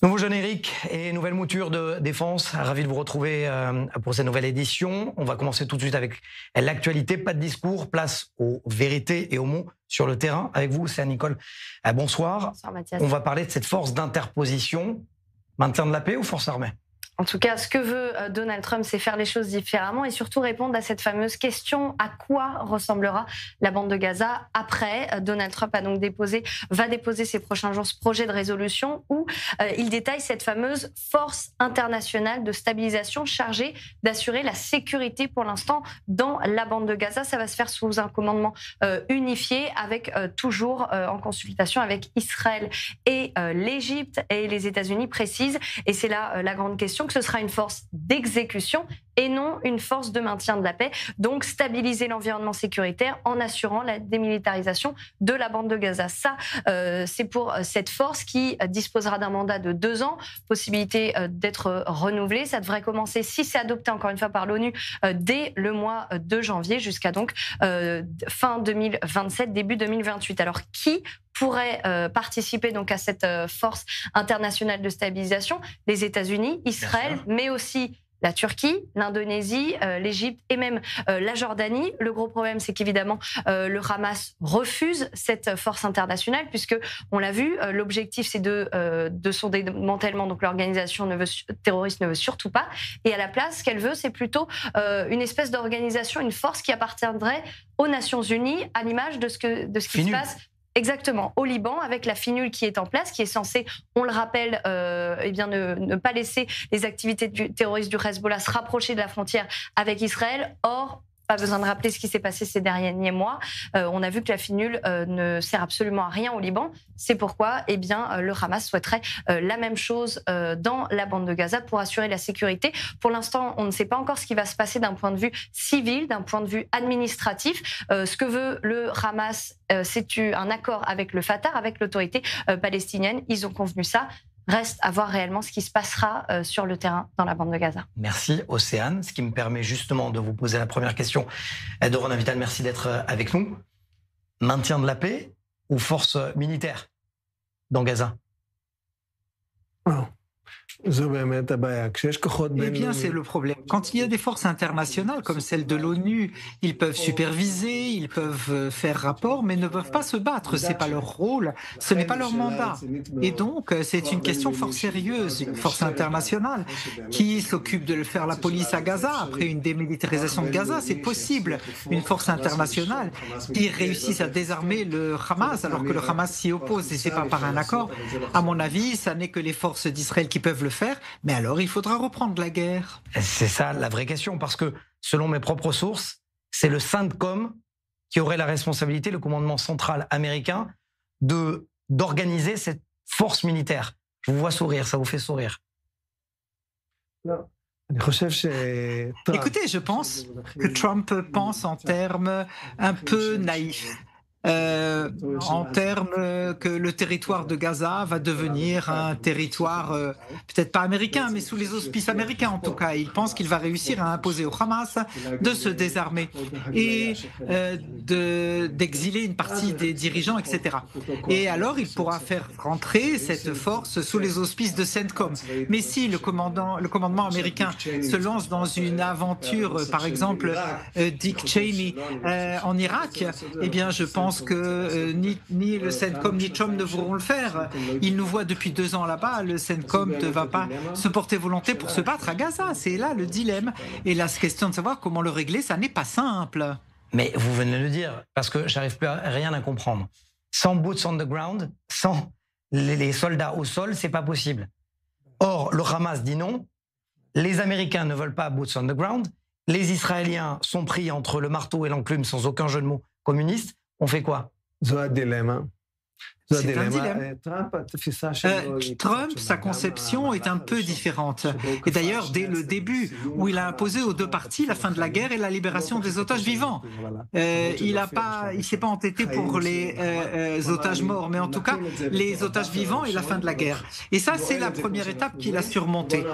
Nouveau générique et nouvelle mouture de défense. Ravi de vous retrouver pour cette nouvelle édition. On va commencer tout de suite avec l'actualité. Pas de discours, place aux vérités et aux mots sur le terrain. Avec vous, c'est Nicole. Bonsoir. Bonsoir Mathias. On va parler de cette force d'interposition. Maintien de la paix ou force armée ? En tout cas, ce que veut Donald Trump, c'est faire les choses différemment et surtout répondre à cette fameuse question: à quoi ressemblera la bande de Gaza après ? Donald Trump va déposer ces prochains jours ce projet de résolution où il détaille cette fameuse force internationale de stabilisation chargée d'assurer la sécurité pour l'instant dans la bande de Gaza. Ça va se faire sous un commandement unifié avec toujours en consultation avec Israël et l'Égypte, et les États-Unis précisent, et c'est là la grande question, que ce sera une force d'exécution et non une force de maintien de la paix. Donc stabiliser l'environnement sécuritaire en assurant la démilitarisation de la bande de Gaza. Ça, c'est pour cette force qui disposera d'un mandat de 2 ans, possibilité d'être renouvelée. Ça devrait commencer, si c'est adopté encore une fois par l'ONU, dès le mois de janvier jusqu'à donc fin 2027, début 2028. Alors qui pourrait participer donc à cette force internationale de stabilisation? Les États-Unis, Israël, mais aussi la Turquie, l'Indonésie, l'Égypte et même la Jordanie. Le gros problème, c'est qu'évidemment, le Hamas refuse cette force internationale, puisque, on l'a vu, l'objectif, c'est de son démantèlement. Donc l'organisation terroriste ne veut surtout pas. Et à la place, ce qu'elle veut, c'est plutôt une espèce d'organisation, une force qui appartiendrait aux Nations Unies, à l'image de ce qui se passe. Exactement, au Liban, avec la FINUL qui est en place, qui est censée, on le rappelle, ne pas laisser les activités terroristes du Hezbollah se rapprocher de la frontière avec Israël. Or, pas besoin de rappeler ce qui s'est passé ces derniers mois. On a vu que la FINUL ne sert absolument à rien au Liban. C'est pourquoi le Hamas souhaiterait la même chose dans la bande de Gaza pour assurer la sécurité. Pour l'instant, on ne sait pas encore ce qui va se passer d'un point de vue civil, d'un point de vue administratif. Ce que veut le Hamas, c'est un accord avec le Fatah, avec l'autorité palestinienne. Ils ont convenu ça. Reste à voir réellement ce qui se passera sur le terrain dans la bande de Gaza. Merci Océane, ce qui me permet justement de vous poser la première question. Doron Avital, merci d'être avec nous. Maintien de la paix ou force militaire dans Gaza ? Eh bien, c'est le problème. Quand il y a des forces internationales comme celle de l'ONU, ils peuvent superviser, ils peuvent faire rapport, mais ne peuvent pas se battre. C'est pas leur rôle, ce n'est pas leur mandat. Et donc, c'est une question fort sérieuse. Une force internationale qui s'occupe de faire la police à Gaza après une démilitarisation de Gaza, c'est possible. Une force internationale qui réussisse à désarmer le Hamas, alors que le Hamas s'y oppose, et c'est pas par un accord. À mon avis, ça n'est que les forces d'Israël qui peuvent le faire, mais alors il faudra reprendre la guerre. C'est ça la vraie question, parce que selon mes propres sources, c'est le CENTCOM qui aurait la responsabilité, le commandement central américain, d'organiser cette force militaire. Je vous vois sourire, ça vous fait sourire. Écoutez, je pense que Trump pense en termes un peu naïfs. En termes que le territoire de Gaza va devenir un territoire peut-être pas américain, mais sous les auspices américains en tout cas. Il pense qu'il va réussir à imposer au Hamas de se désarmer et d'exiler une partie des dirigeants, etc. Et alors il pourra faire rentrer cette force sous les auspices de CENTCOM. Mais si le commandement américain se lance dans une aventure, par exemple Dick Cheney en Irak, eh bien je pense que ni le CENTCOM ni Trump ne voudront le faire. Ils nous voient depuis 2 ans là-bas. Le CENTCOM ne va pas se porter volonté pour se battre à Gaza. C'est là le dilemme. Et la question de savoir comment le régler, ça n'est pas simple. Mais vous venez de le dire, parce que j'arrive plus à rien à comprendre. Sans boots on the ground, sans les soldats au sol, c'est pas possible. Or, le Hamas dit non. Les Américains ne veulent pas boots on the ground. Les Israéliens sont pris entre le marteau et l'enclume, sans aucun jeu de mots, communistes. On fait quoi? C'est un dilemme. Trump, sa conception est un peu différente. Et d'ailleurs, dès le début, où il a imposé aux 2 parties la fin de la guerre et la libération des otages vivants. Il s'est pas entêté pour les otages morts, mais en tout cas, les otages vivants et la fin de la guerre. Et ça, c'est la première étape qu'il a surmontée.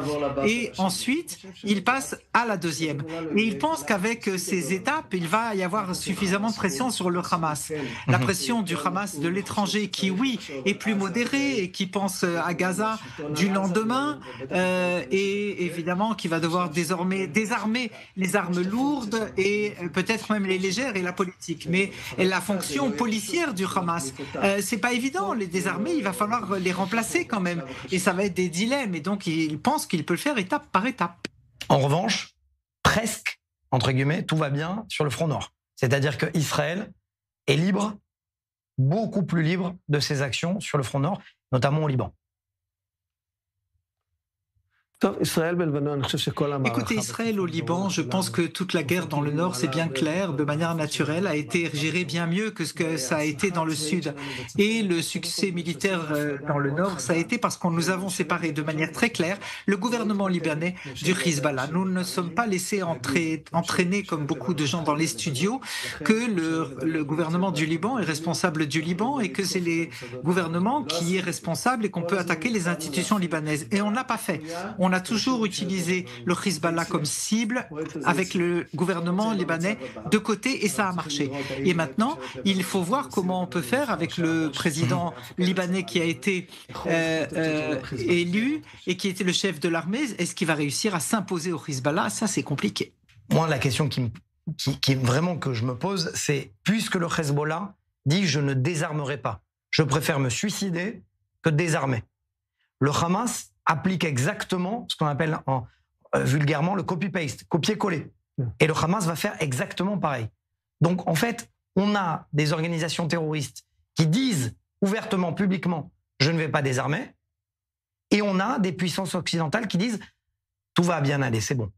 Et ensuite, il passe à la deuxième. Et il pense qu'avec ces étapes, il va y avoir suffisamment de pression sur le Hamas. La pression du Hamas de l'étranger qui, oui, est plus modéré et qui pense à Gaza du lendemain et évidemment qui va devoir désormais désarmer les armes lourdes et peut-être même les légères et la politique. Mais la fonction policière du Hamas, c'est pas évident. Les désarmer, il va falloir les remplacer quand même. Et ça va être des dilemmes. Et donc, il pense qu'il peut le faire étape par étape. En revanche, presque, entre guillemets, tout va bien sur le front nord. C'est-à-dire qu'Israël est libre, beaucoup plus libre de ses actions sur le front nord, notamment au Liban. Écoutez, Israël au Liban, je pense que toute la guerre dans le Nord, c'est bien clair, de manière naturelle, a été gérée bien mieux que ce que ça a été dans le Sud. Et le succès militaire dans le Nord, ça a été parce que nous avons séparé de manière très claire le gouvernement libanais du Hezbollah. Nous ne sommes pas laissés entraîner, comme beaucoup de gens dans les studios, que le gouvernement du Liban est responsable du Liban et que c'est les gouvernements qui est responsable et qu'on peut attaquer les institutions libanaises. Et on n'a pas fait. On a toujours utilisé le Hezbollah comme cible avec le gouvernement libanais de côté et ça a marché. Et maintenant, il faut voir comment on peut faire avec le président libanais qui a été élu et qui était le chef de l'armée. Est-ce qu'il va réussir à s'imposer au Hezbollah? Ça, c'est compliqué. Moi, la question qui vraiment que je me pose, c'est puisque le Hezbollah dit je ne désarmerai pas, je préfère me suicider que désarmer. Le Hamas applique exactement ce qu'on appelle vulgairement le copy-paste, copier-coller. Et le Hamas va faire exactement pareil. Donc en fait, on a des organisations terroristes qui disent ouvertement, publiquement, je ne vais pas désarmer, et on a des puissances occidentales qui disent tout va bien aller, c'est bon.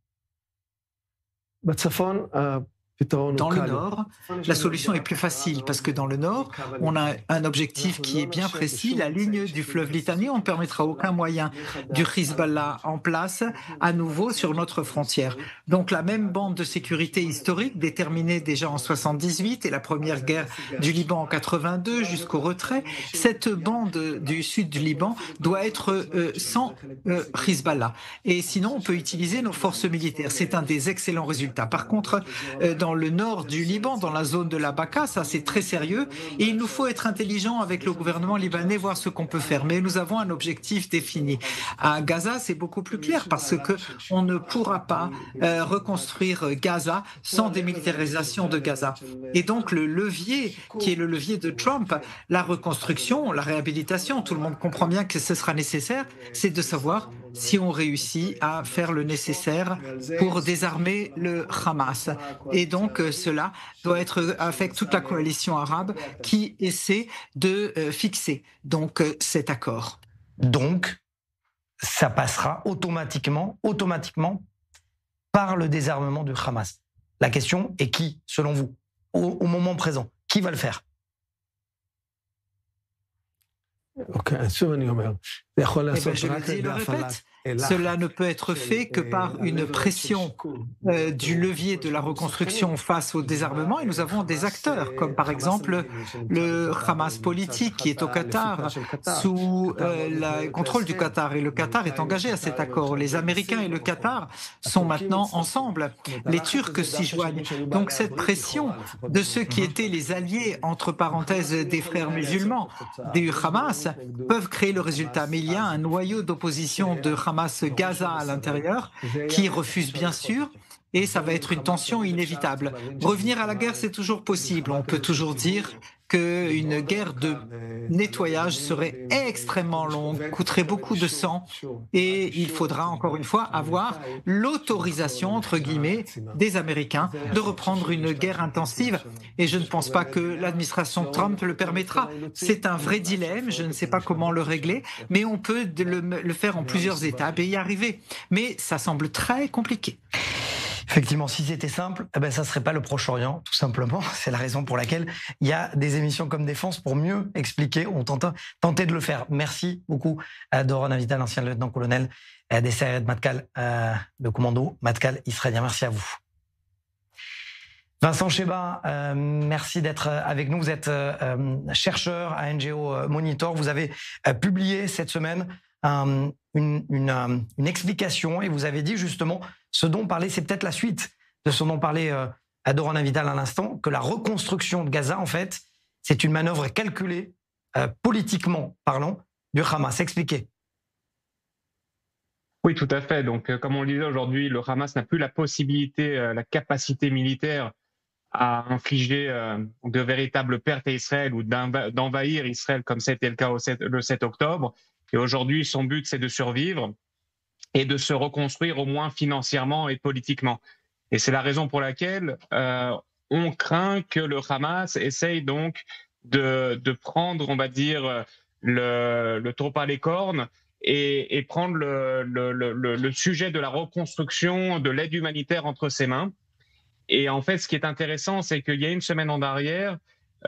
Dans le Nord, la solution est plus facile parce que dans le Nord, on a un objectif qui est bien précis. La ligne du fleuve Litanie, on ne permettra aucun moyen du Hezbollah en place à nouveau sur notre frontière. Donc la même bande de sécurité historique déterminée déjà en 78 et la première guerre du Liban en 82 jusqu'au retrait, cette bande du sud du Liban doit être sans Hezbollah. Et sinon, on peut utiliser nos forces militaires. C'est un des excellents résultats. Par contre, dans le nord du Liban, dans la zone de la Baka, ça c'est très sérieux et il nous faut être intelligents avec le gouvernement libanais, voir ce qu'on peut faire. Mais nous avons un objectif défini. À Gaza, c'est beaucoup plus clair parce que on ne pourra pas reconstruire Gaza sans démilitarisation de Gaza. Et donc le levier, qui est le levier de Trump, la reconstruction, la réhabilitation, tout le monde comprend bien que ce sera nécessaire, c'est de savoir si on réussit à faire le nécessaire pour désarmer le Hamas. Et donc cela doit être avec toute la coalition arabe qui essaie de fixer donc cet accord. Donc, ça passera automatiquement par le désarmement du Hamas. La question est qui, selon vous, au moment présent, qui va le faire? Je le dis et le répète, cela ne peut être fait que par une pression du levier de la reconstruction face au désarmement. Et nous avons des acteurs, comme par exemple le Hamas politique qui est au Qatar, sous le contrôle du Qatar. Et le Qatar est engagé à cet accord. Les Américains et le Qatar sont maintenant ensemble. Les Turcs s'y joignent. Donc cette pression de ceux qui étaient les alliés, entre parenthèses, des frères musulmans, du Hamas, peuvent créer le résultat. Mais il y a un noyau d'opposition de Hamas Gaza à l'intérieur qui refuse bien sûr et ça va être une tension inévitable. Revenir à la guerre, c'est toujours possible. On peut toujours dire qu'une guerre de nettoyage serait extrêmement longue, coûterait beaucoup de sang et il faudra encore une fois avoir l'autorisation, entre guillemets, des Américains de reprendre une guerre intensive et je ne pense pas que l'administration Trump le permettra. C'est un vrai dilemme, je ne sais pas comment le régler, mais on peut le faire en plusieurs étapes et y arriver. Mais ça semble très compliqué. Effectivement, si c'était simple, ça serait pas le Proche-Orient, tout simplement. C'est la raison pour laquelle il y a des émissions comme Défense pour mieux expliquer. On tentait de le faire. Merci beaucoup, Doron Avital, ancien lieutenant-colonel des Sayeret Matkal, le commando Matkal israélien. Merci à vous. Vincent Cheba, merci d'être avec nous. Vous êtes chercheur à NGO Monitor. Vous avez publié cette semaine une explication et vous avez dit justement ce dont parlait, c'est peut-être la suite de ce dont parlait Doron Avital à l'instant, que la reconstruction de Gaza, en fait, c'est une manœuvre calculée politiquement parlant, du Hamas? Expliquez. Oui, tout à fait. Donc, comme on le disait aujourd'hui, le Hamas n'a plus la possibilité, la capacité militaire à infliger de véritables pertes à Israël ou d'envahir Israël comme c'était le cas le 7 octobre. Et aujourd'hui, son but, c'est de survivre et de se reconstruire au moins financièrement et politiquement. Et c'est la raison pour laquelle on craint que le Hamas essaye donc de prendre, on va dire, le taureau par les cornes et prendre le sujet de la reconstruction, de l'aide humanitaire entre ses mains. Et en fait, ce qui est intéressant, c'est qu'il y a une semaine en arrière,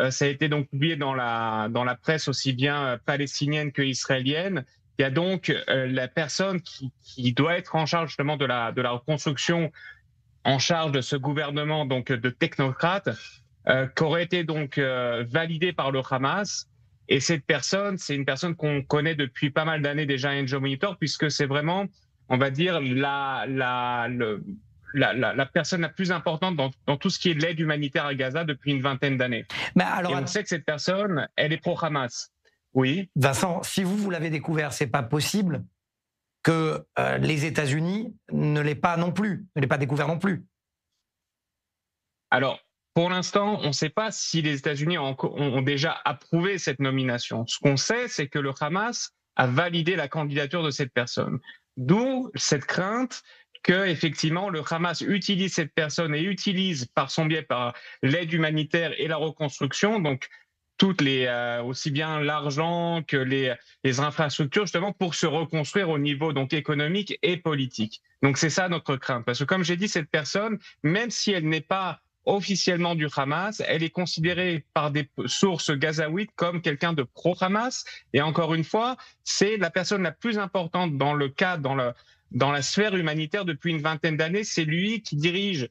ça a été donc publié dans la presse aussi bien palestinienne que israélienne. Il y a donc la personne qui doit être en charge justement de la reconstruction, en charge de ce gouvernement donc de technocrates, qui aurait été donc validée par le Hamas. Et cette personne, c'est une personne qu'on connaît depuis pas mal d'années déjà à Angel Monitor, puisque c'est vraiment, on va dire, la personne la plus importante dans tout ce qui est l'aide humanitaire à Gaza depuis une vingtaine d'années. Et on sait que cette personne, elle est pro-Hamas. Oui. Vincent, si vous l'avez découvert, c'est pas possible que les États-Unis ne l'aient pas non plus, ne l'aient pas découvert non plus. Alors, pour l'instant, on ne sait pas si les États-Unis ont déjà approuvé cette nomination. Ce qu'on sait, c'est que le Hamas a validé la candidature de cette personne. D'où cette crainte que effectivement le Hamas utilise cette personne et utilise par son biais par l'aide humanitaire et la reconstruction, donc toutes les aussi bien l'argent que les infrastructures justement pour se reconstruire au niveau donc économique et politique. Donc c'est ça notre crainte, parce que comme j'ai dit, cette personne, même si elle n'est pas officiellement du Hamas, elle est considérée par des sources gazaouites comme quelqu'un de pro-Hamas. Et encore une fois, c'est la personne la plus importante dans le cadre, dans la sphère humanitaire depuis une vingtaine d'années. C'est lui qui dirige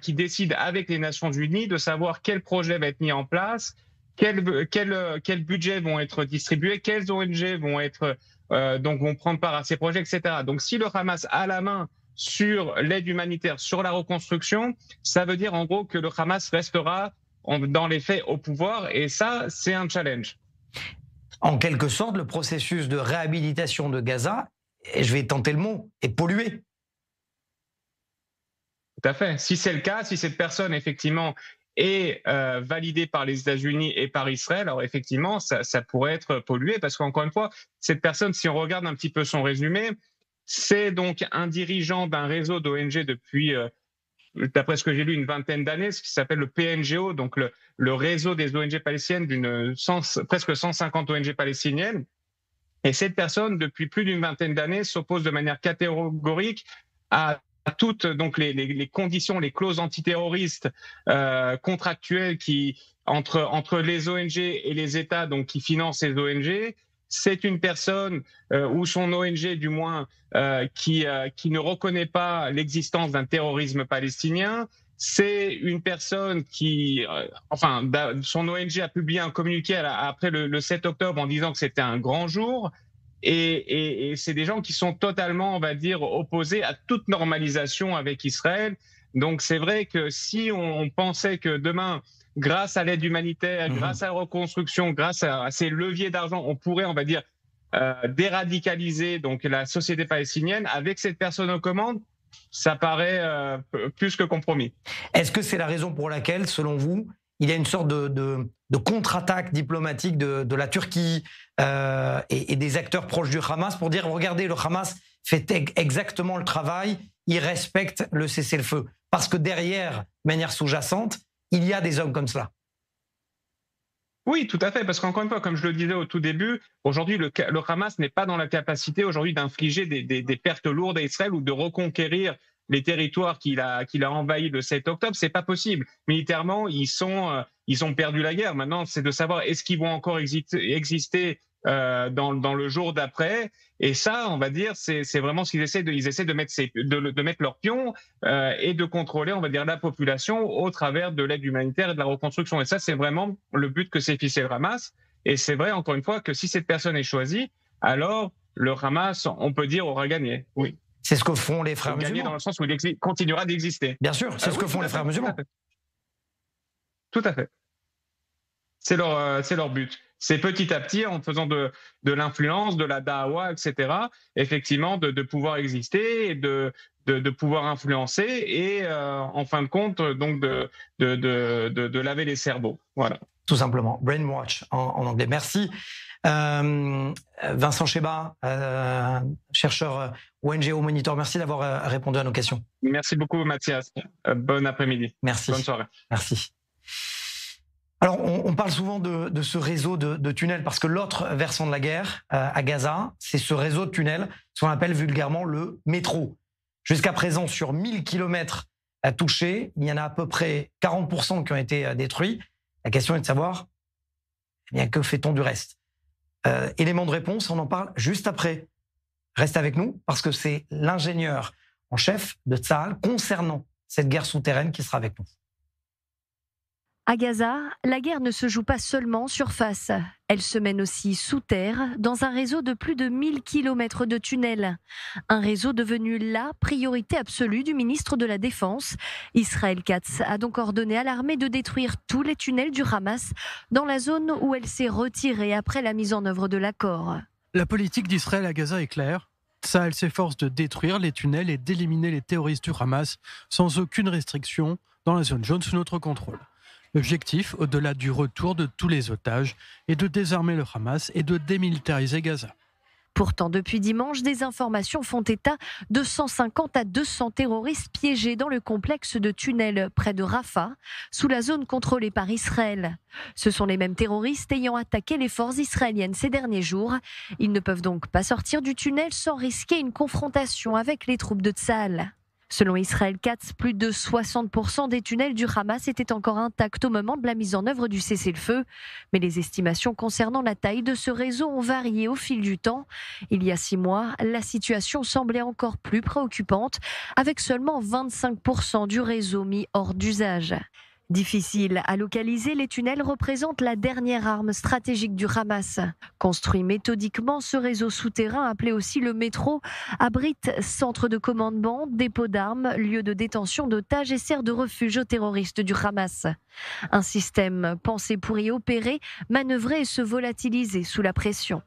qui décide avec les Nations Unies de savoir quel projet va être mis en place, quel budget vont être distribués, quelles ONG vont prendre part à ces projets, etc. Donc si le Hamas a la main sur l'aide humanitaire, sur la reconstruction, ça veut dire en gros que le Hamas restera dans les faits au pouvoir, et ça, c'est un challenge. En quelque sorte, le processus de réhabilitation de Gaza, et je vais tenter le mot, est pollué. Tout à fait. Si c'est le cas, si cette personne effectivement est validée par les États-Unis et par Israël, alors effectivement, ça pourrait être pollué, parce qu'encore une fois, cette personne, si on regarde un petit peu son résumé, c'est donc un dirigeant d'un réseau d'ONG depuis, d'après ce que j'ai lu, une vingtaine d'années, ce qui s'appelle le PNGO, donc le réseau des ONG palestiniennes presque 150 ONG palestiniennes. Et cette personne, depuis plus d'une vingtaine d'années, s'oppose de manière catégorique à toutes donc les conditions, les clauses antiterroristes contractuelles entre les ONG et les États donc qui financent ces ONG. C'est une personne ou son ONG du moins qui ne reconnaît pas l'existence d'un terrorisme palestinien. C'est une personne son ONG a publié un communiqué après le 7 octobre en disant que c'était un grand jour. Et c'est des gens qui sont totalement, on va dire, opposés à toute normalisation avec Israël. Donc c'est vrai que si on pensait que demain, grâce à l'aide humanitaire, grâce à la reconstruction, grâce à ces leviers d'argent, on pourrait, on va dire, déradicaliser donc la société palestinienne, avec cette personne aux commandes, ça paraît plus que compromis. Est-ce que c'est la raison pour laquelle, selon vous, il y a une sorte de contre-attaque diplomatique de la Turquie et des acteurs proches du Hamas pour dire, regardez, le Hamas fait exactement le travail, il respecte le cessez-le-feu. Parce que derrière, de manière sous-jacente, il y a des hommes comme cela. Oui, tout à fait, parce qu'encore une fois, comme je le disais au tout début, aujourd'hui, le Hamas n'est pas dans la capacité aujourd'hui d'infliger des pertes lourdes à Israël ou de reconquérir les territoires qu'il a envahis le 7 octobre. C'est pas possible. Militairement, ils ont perdu la guerre. Maintenant, c'est de savoir est-ce qu'ils vont encore exister dans le jour d'après. Et ça, on va dire, c'est vraiment ce qu'ils essaient de. Ils essaient de mettre leur pion et de contrôler, on va dire, la population au travers de l'aide humanitaire et de la reconstruction. Et ça, c'est vraiment le but que s'est fixé le Hamas. Et c'est vrai, encore une fois, que si cette personne est choisie, alors le Hamas, on peut dire, aura gagné. Oui. C'est ce que font les frères musulmans. Gagner dans le sens où il continuera d'exister. Bien sûr, c'est ce que font les frères musulmans. Tout à fait. C'est leur but. c'est petit à petit, en faisant de l'influence, de la da'wa, etc., effectivement, de pouvoir exister et de pouvoir influencer et, en fin de compte, donc de laver les cerveaux. Voilà. Tout simplement. Brainwash en anglais. Merci. Vincent Cheba, chercheur ONG au Monitor, merci d'avoir répondu à nos questions. Merci beaucoup, Mathias. Bon après-midi. Merci. Bonne soirée. Merci. Alors, on parle souvent de ce réseau de tunnels parce que l'autre versant de la guerre à Gaza, c'est ce réseau de tunnels, ce qu'on appelle vulgairement le métro. Jusqu'à présent, sur 1000 kilomètres touchés, il y en a à peu près 40% qui ont été détruits. La question est de savoir, eh bien, que fait-on du reste ? Élément de réponse, on en parle juste après. Reste avec nous parce que c'est l'ingénieur en chef de Tsahal concernant cette guerre souterraine qui sera avec nous. À Gaza, la guerre ne se joue pas seulement en surface. Elle se mène aussi sous terre, dans un réseau de plus de 1000 kilomètres de tunnels. Un réseau devenu la priorité absolue du ministre de la Défense. Israël Katz a donc ordonné à l'armée de détruire tous les tunnels du Hamas dans la zone où elle s'est retirée après la mise en œuvre de l'accord. La politique d'Israël à Gaza est claire. Tsahal s'efforce de détruire les tunnels et d'éliminer les terroristes du Hamas sans aucune restriction dans la zone jaune sous notre contrôle. L'objectif, au-delà du retour de tous les otages, est de désarmer le Hamas et de démilitariser Gaza. Pourtant, depuis dimanche, des informations font état de 150 à 200 terroristes piégés dans le complexe de tunnels près de Rafah, sous la zone contrôlée par Israël. Ce sont les mêmes terroristes ayant attaqué les forces israéliennes ces derniers jours. Ils ne peuvent donc pas sortir du tunnel sans risquer une confrontation avec les troupes de Tsahal. Selon Israël Katz, plus de 60% des tunnels du Hamas étaient encore intacts au moment de la mise en œuvre du cessez-le-feu. Mais les estimations concernant la taille de ce réseau ont varié au fil du temps. Il y a 6 mois, la situation semblait encore plus préoccupante, avec seulement 25% du réseau mis hors d'usage. Difficile à localiser, les tunnels représentent la dernière arme stratégique du Hamas. Construit méthodiquement, ce réseau souterrain, appelé aussi le métro, abrite centres de commandement, dépôts d'armes, lieux de détention d'otages et sert de refuge aux terroristes du Hamas. Un système pensé pour y opérer, manœuvrer et se volatiliser sous la pression.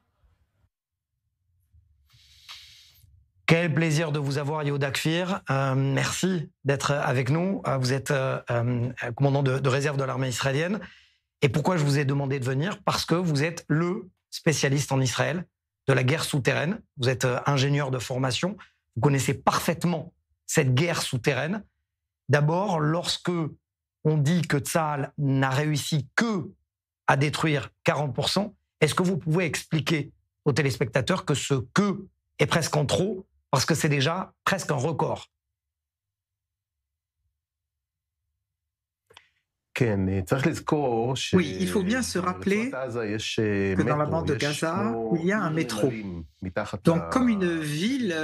Quel plaisir de vous avoir, Yehuda Kfir. Merci d'être avec nous. Vous êtes commandant de réserve de l'armée israélienne. Et pourquoi je vous ai demandé de venir ? Parce que vous êtes le spécialiste en Israël de la guerre souterraine. Vous êtes ingénieur de formation. Vous connaissez parfaitement cette guerre souterraine. D'abord, lorsque on dit que Tsahal n'a réussi que à détruire 40%, est-ce que vous pouvez expliquer aux téléspectateurs que ce « que » est presque en trop ? Parce que c'est déjà presque un record. Oui, il faut bien se rappeler que dans la bande de Gaza, il y a un métro. Donc, comme une ville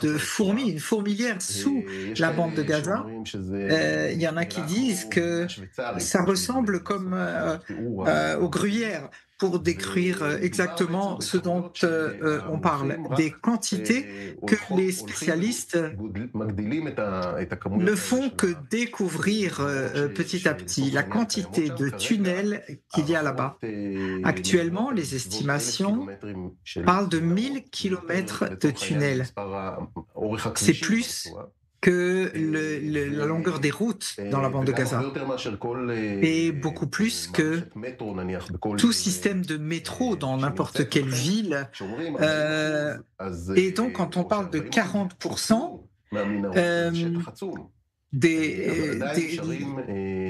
de fourmis, une fourmilière sous la bande de Gaza, il y en a qui disent que ça ressemble comme aux gruyères, pour décrire exactement ce dont on parle, des quantités que les spécialistes ne font que découvrir petit à petit, la quantité de tunnels qu'il y a là-bas. Actuellement, les estimations parlent de 1000 kilomètres de tunnels. C'est plus que la longueur des routes dans la bande de Gaza, et beaucoup plus que tout système de métro dans n'importe quelle ville. Et donc, quand on parle de 40%, des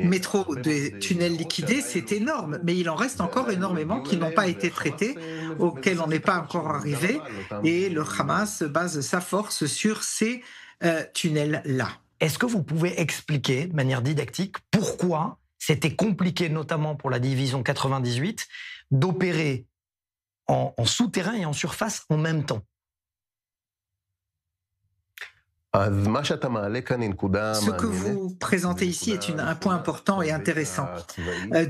métros, des tunnels liquidés, c'est énorme, mais il en reste encore énormément qui n'ont pas été traités, auxquels on n'est pas encore arrivé, et le Hamas base sa force sur ces tunnels-là. Est-ce que vous pouvez expliquer de manière didactique pourquoi c'était compliqué, notamment pour la division 98, d'opérer en souterrain et en surface en même temps ? Ce que vous présentez ici est un point important et intéressant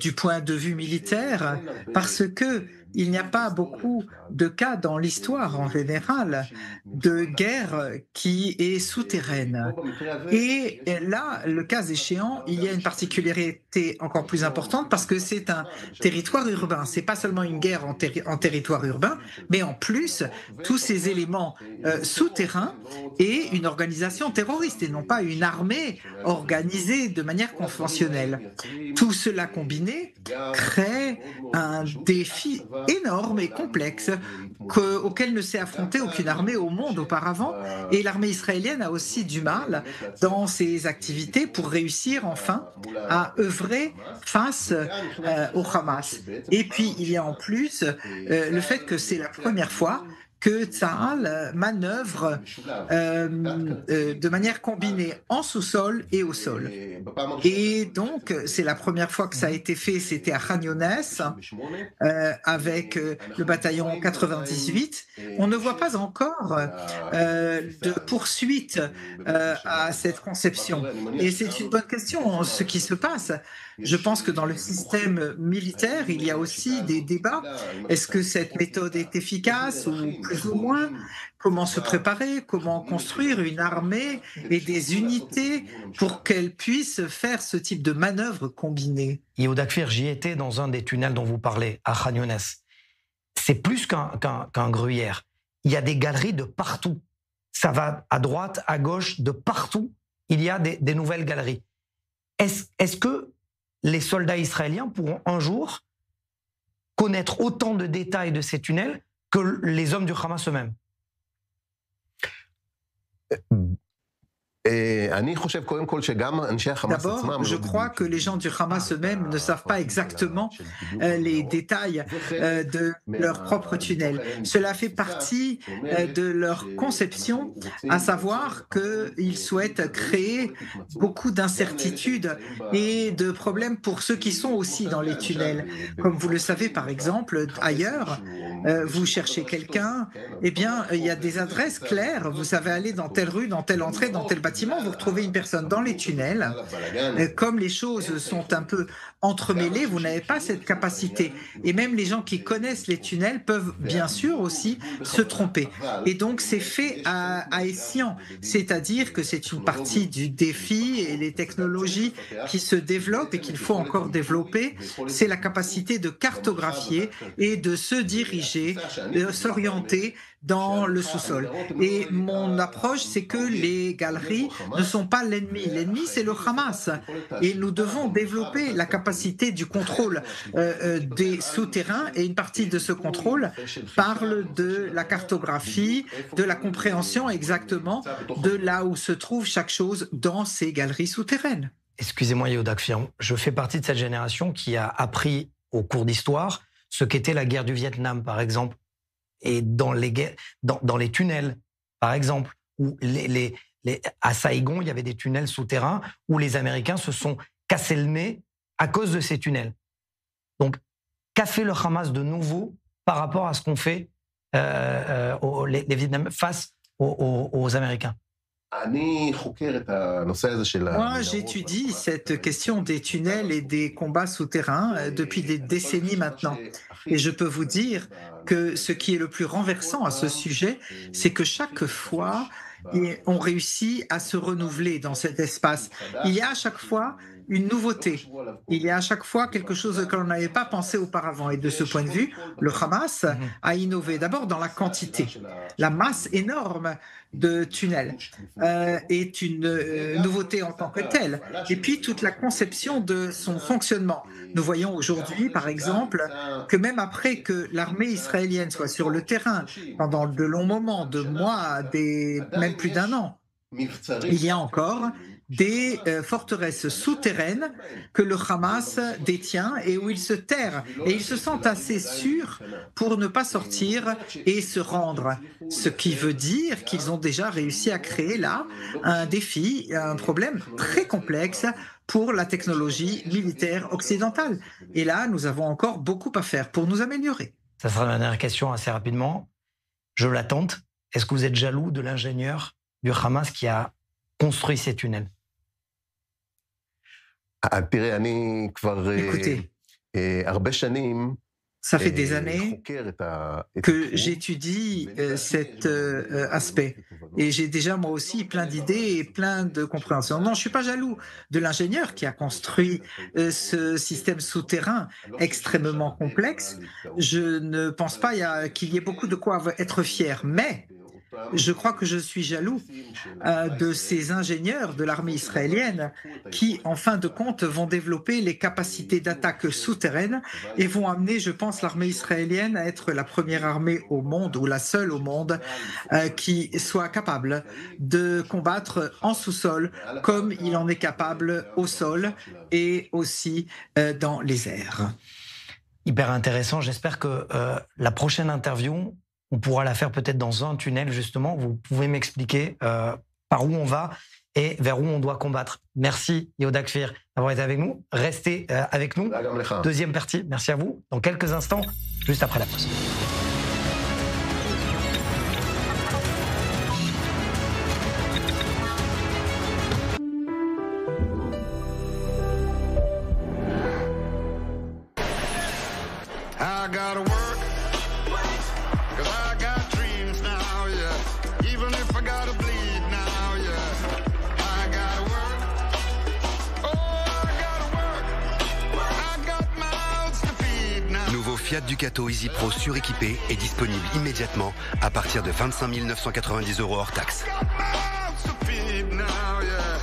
du point de vue militaire, parce que il n'y a pas beaucoup de cas dans l'histoire en général de guerre qui est souterraine. Et là, le cas échéant, il y a une particularité encore plus importante parce que c'est un territoire urbain. C'est pas seulement une guerre en territoire urbain, mais en plus, tous ces éléments souterrains et une organisation terroriste et non pas une armée organisée de manière conventionnelle. Tout cela combiné crée un défi énorme et complexe auquel ne s'est affrontée aucune armée au monde auparavant. Et l'armée israélienne a aussi du mal dans ses activités pour réussir enfin à œuvrer face au Hamas. Et puis il y a en plus le fait que c'est la première fois que Tsahal manœuvre de manière combinée en sous-sol et au sol. Et donc, c'est la première fois que ça a été fait, c'était à Khan Younes, avec le bataillon 98. On ne voit pas encore de poursuite à cette conception. Et c'est une bonne question, ce qui se passe. Je pense que dans le système militaire, il y a aussi des débats. Est-ce que cette méthode est efficace ou plus ou moins? Comment se préparer? Comment construire une armée et des unités pour qu'elles puissent faire ce type de manœuvre combinée? Yehuda Kfir, j'y étais dans un des tunnels dont vous parlez, à Khan Younes. C'est plus qu'un gruyère. Il y a des galeries de partout. Ça va à droite, à gauche, de partout. Il y a des nouvelles galeries. Est-ce que les soldats israéliens pourront un jour connaître autant de détails de ces tunnels que les hommes du Hamas eux-mêmes? D'abord, je crois que les gens du Hamas eux-mêmes ne savent pas exactement les détails de leur propre tunnel. Cela fait partie de leur conception, à savoir qu'ils souhaitent créer beaucoup d'incertitudes et de problèmes pour ceux qui sont aussi dans les tunnels. Comme vous le savez, par exemple, ailleurs, vous cherchez quelqu'un, eh bien, il y a des adresses claires. Vous savez aller dans telle rue, dans telle entrée, dans tel bâtiment, vous retrouvez une personne dans les tunnels. Comme les choses sont un peu entremêlées, vous n'avez pas cette capacité. Et même les gens qui connaissent les tunnels peuvent bien sûr aussi se tromper. Et donc c'est fait à escient, c'est-à-dire que c'est une partie du défi et les technologies qui se développent et qu'il faut encore développer, c'est la capacité de cartographier et de se diriger, de s'orienter dans le sous-sol. Et mon approche, c'est que les galeries ne sont pas l'ennemi. L'ennemi, c'est le Hamas. Et nous devons développer la capacité du contrôle des souterrains. Et une partie de ce contrôle parle de la cartographie, de la compréhension exactement de là où se trouve chaque chose dans ces galeries souterraines. Excusez-moi, Yehuda Kfir, je fais partie de cette génération qui a appris au cours d'histoire ce qu'était la guerre du Vietnam, par exemple. Et dans les tunnels, par exemple, où à Saïgon, il y avait des tunnels souterrains où les Américains se sont cassés le nez à cause de ces tunnels. Donc, qu'a fait le Hamas de nouveau par rapport à ce qu'ont fait les Vietnamiens face aux Américains? Moi, j'étudie cette question des tunnels et des combats souterrains depuis des décennies maintenant. Et je peux vous dire que ce qui est le plus renversant à ce sujet, c'est que chaque fois, on réussit à se renouveler dans cet espace. Il y a à chaque fois une nouveauté. Il y a à chaque fois quelque chose que l'on n'avait pas pensé auparavant. Et de ce point de vue, le Hamas a innové d'abord dans la quantité. La masse énorme de tunnels est une nouveauté en tant que telle. Et puis toute la conception de son fonctionnement. Nous voyons aujourd'hui, par exemple, que même après que l'armée israélienne soit sur le terrain pendant de longs moments, de mois, même plus d'un an, il y a encore des forteresses souterraines que le Hamas détient et où ils se terrent. Et ils se sentent assez sûrs pour ne pas sortir et se rendre. Ce qui veut dire qu'ils ont déjà réussi à créer là un défi, un problème très complexe pour la technologie militaire occidentale. Et là, nous avons encore beaucoup à faire pour nous améliorer. Ça sera ma dernière question assez rapidement. Je la tente. Est-ce que vous êtes jaloux de l'ingénieur du Hamas qui a construit ces tunnels? Écoutez, Ça fait des années que j'étudie cet aspect. Et j'ai déjà, moi aussi, plein d'idées et plein de compréhensions. Non, je ne suis pas jaloux de l'ingénieur qui a construit ce système souterrain extrêmement complexe. Je ne pense pas qu'il y ait beaucoup de quoi être fier. Mais je crois que je suis jaloux de ces ingénieurs de l'armée israélienne qui, en fin de compte, vont développer les capacités d'attaque souterraine et vont amener, je pense, l'armée israélienne à être la première armée au monde ou la seule au monde qui soit capable de combattre en sous-sol comme il en est capable au sol et aussi dans les airs. Hyper intéressant. J'espère que la prochaine interview, on pourra la faire peut-être dans un tunnel, justement. Vous pouvez m'expliquer par où on va et vers où on doit combattre. Merci, Yehuda Kfir, d'avoir été avec nous. Restez avec nous. Deuxième partie, merci à vous. Dans quelques instants, juste après la pause. Fiat Ducato Easy Pro suréquipé est disponible immédiatement à partir de 25 990 € hors taxe.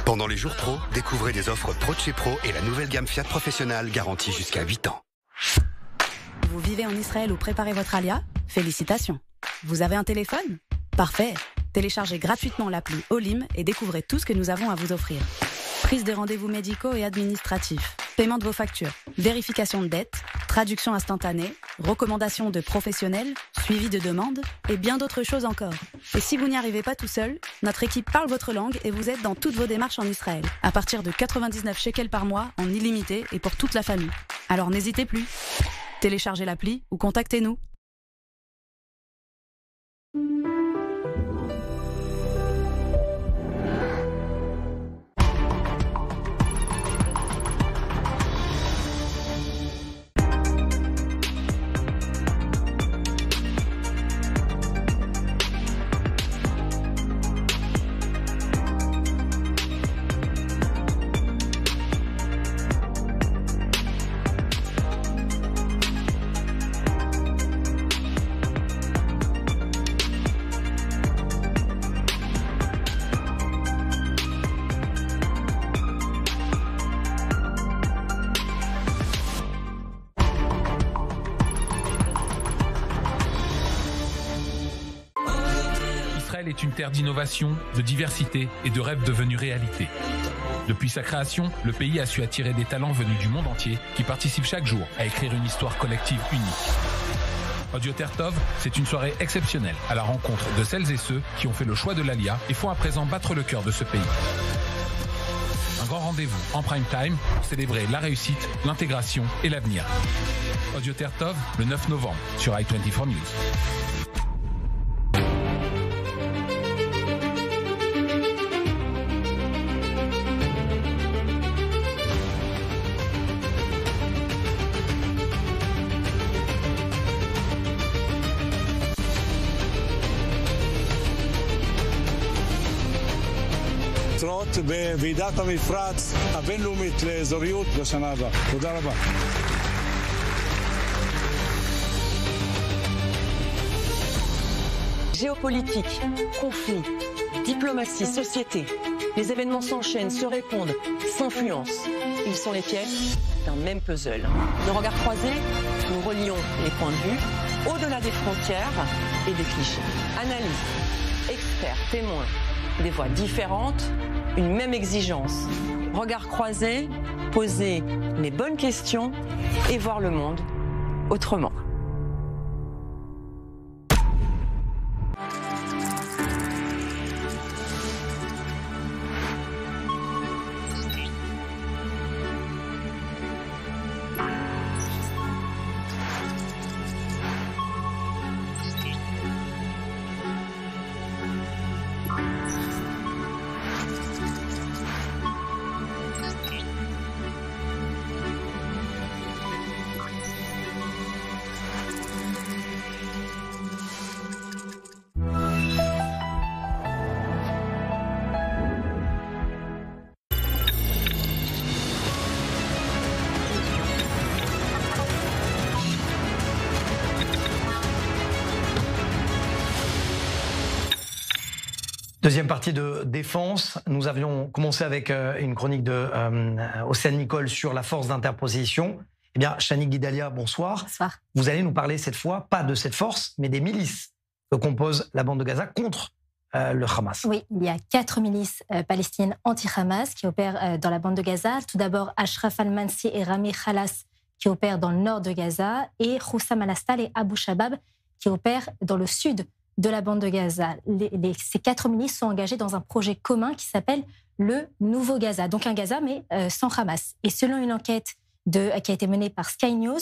Pendant les jours pro, découvrez des offres pro de chez Pro et la nouvelle gamme Fiat Professional garantie jusqu'à 8 ans. Vous vivez en Israël ou préparez votre alia? Félicitations. Vous avez un téléphone? Parfait. Téléchargez gratuitement l'appli Olim et découvrez tout ce que nous avons à vous offrir. Prise des rendez-vous médicaux et administratifs, paiement de vos factures, vérification de dettes, traduction instantanée, recommandations de professionnels, suivi de demandes et bien d'autres choses encore. Et si vous n'y arrivez pas tout seul, notre équipe parle votre langue et vous aide dans toutes vos démarches en Israël, à partir de 99 shekels par mois en illimité et pour toute la famille. Alors n'hésitez plus. Téléchargez l'appli ou contactez-nous. Est une terre d'innovation, de diversité et de rêves devenus réalité. Depuis sa création, le pays a su attirer des talents venus du monde entier qui participent chaque jour à écrire une histoire collective unique. Audioter Tov, c'est une soirée exceptionnelle à la rencontre de celles et ceux qui ont fait le choix de l'Alia et font à présent battre le cœur de ce pays. Un grand rendez-vous en prime time pour célébrer la réussite, l'intégration et l'avenir. Audioter Tov, le 9 novembre sur i24 News. בוועידת המפרץ הבינלאומית לאזוריות בשנה הבאה. תודה רבה. Géopolitique, conflit, diplomatie, société. Les événements s'enchaînent, se répondent, s'influencent. Ils sont les pièces d'un même puzzle. Nos regards croisés, nous relions les points de vue au-delà des frontières et des clichés. Analyse, experts, témoins, des voix différentes, une même exigence. Regards croisés, poser les bonnes questions et voir le monde autrement. Deuxième partie de défense. Nous avions commencé avec une chronique de Océane Nicole sur la force d'interposition. Eh bien, Shani Guidalia, bonsoir. Bonsoir. Vous allez nous parler cette fois, pas de cette force, mais des milices que compose la bande de Gaza contre le Hamas. Oui, il y a 4 milices palestiniennes anti-Hamas qui opèrent dans la bande de Gaza. Tout d'abord, Ashraf al-Mansi et Rami Khalas qui opèrent dans le nord de Gaza et Houssam al-Astal et Abu Shabab qui opèrent dans le sud de la bande de Gaza. Ces 4 milices sont engagées dans un projet commun qui s'appelle le Nouveau Gaza. Donc un Gaza, mais sans Hamas. Et selon une enquête qui a été menée par Sky News,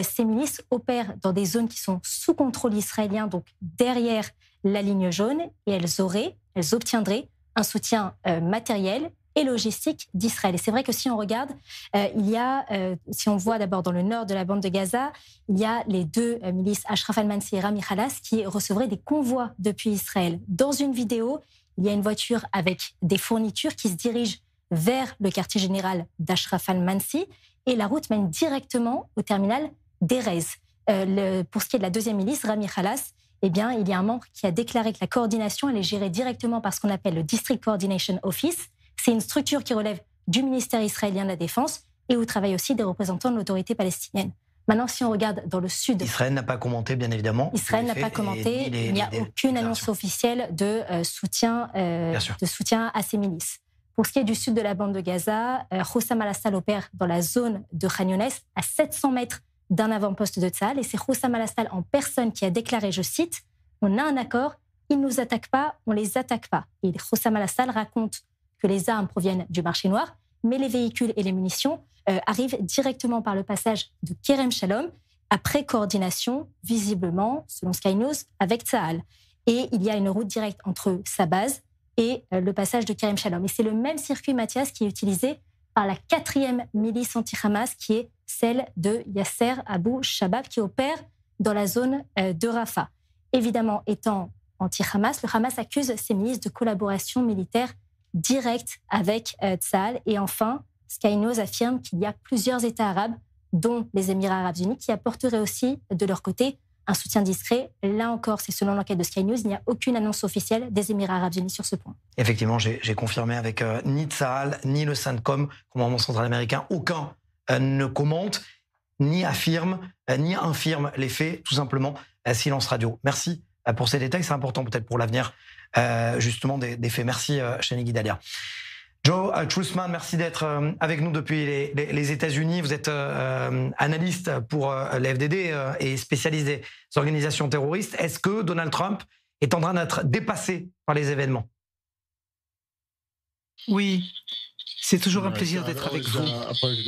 ces milices opèrent dans des zones qui sont sous contrôle israélien, donc derrière la ligne jaune, et elles obtiendraient un soutien matériel et logistique d'Israël. Et c'est vrai que si on regarde, si on voit d'abord dans le nord de la bande de Gaza, il y a les 2 milices Ashraf al-Mansi et Rami Khalas qui recevraient des convois depuis Israël. Dans une vidéo, il y a une voiture avec des fournitures qui se dirige vers le quartier général d'Ashraf al-Mansi et la route mène directement au terminal d'Erez. Pour ce qui est de la deuxième milice, Rami Khalas, eh bien, il y a un membre qui a déclaré que la coordination elle est gérée directement par ce qu'on appelle le District Coordination Office. C'est une structure qui relève du ministère israélien de la Défense et où travaillent aussi des représentants de l'autorité palestinienne. Maintenant, si on regarde dans le sud... Israël n'a pas commenté, bien évidemment. Israël n'a pas commenté. Il n'y a aucune annonce officielle de soutien à ces milices. Pour ce qui est du sud de la bande de Gaza, Houssam al-Astal opère dans la zone de Khan Younes, à 700 mètres d'un avant-poste de Tsahal. Et c'est Houssam al-Astal en personne qui a déclaré, je cite, « On a un accord, ils ne nous attaquent pas, on les attaque pas ». Et Houssam al-Astal raconte que les armes proviennent du marché noir, mais les véhicules et les munitions arrivent directement par le passage de Kerem Shalom, après coordination, visiblement, selon Sky News, avec Tsahal. Et il y a une route directe entre sa base et le passage de Kerem Shalom. Et c'est le même circuit, Mathias, qui est utilisé par la 4e milice anti-Hamas, qui est celle de Yasser Abu Shabab, qui opère dans la zone de Rafah. Évidemment, étant anti-Hamas, le Hamas accuse ces milices de collaboration militaire directe avec Tsahal. Et enfin, Sky News affirme qu'il y a plusieurs États arabes, dont les Émirats arabes unis, qui apporteraient aussi de leur côté un soutien discret. Là encore, c'est selon l'enquête de Sky News, il n'y a aucune annonce officielle des Émirats arabes unis sur ce point. Effectivement, j'ai confirmé avec ni Tsahal, ni le CENTCOM, commandement central américain, aucun ne commente, ni affirme, ni infirme les faits, tout simplement, silence radio. Merci pour ces détails, c'est important peut-être pour l'avenir, justement, des faits. Merci, Shani Guidalia. Joe Trusman, merci d'être avec nous depuis les États-Unis. Vous êtes analyste pour l'FDD et spécialiste des organisations terroristes. Est-ce que Donald Trump est en train d'être dépassé par les événements? Oui. C'est toujours un plaisir d'être avec vous.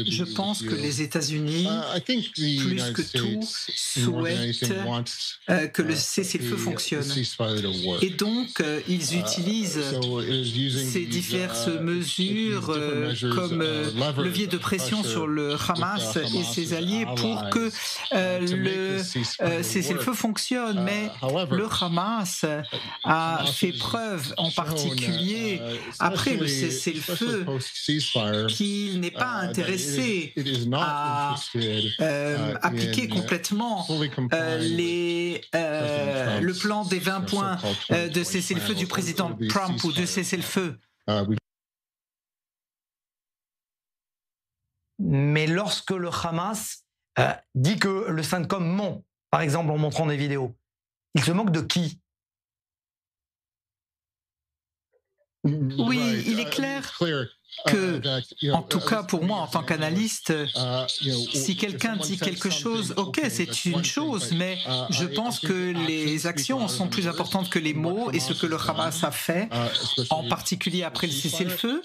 Je pense que les États-Unis, plus que tout, souhaitent que le cessez-le-feu fonctionne. Et donc, ils utilisent ces diverses mesures comme levier de pression sur le Hamas et ses alliés pour que le cessez-le-feu fonctionne. Mais le Hamas a fait preuve, en particulier après le cessez-le-feu, qu'il n'est pas intéressé à appliquer complètement le plan des 20 points de cessez-le-feu du président Trump ou de cessez-le-feu. Mais lorsque le Hamas dit que le CENTCOM ment, par exemple en montrant des vidéos, il se moque de qui? Oui, il est clair que, en tout cas pour moi en tant qu'analyste, si quelqu'un dit quelque chose, ok, c'est une chose, mais je pense que les actions sont plus importantes que les mots, et ce que le Hamas a fait, en particulier après le cessez-le-feu,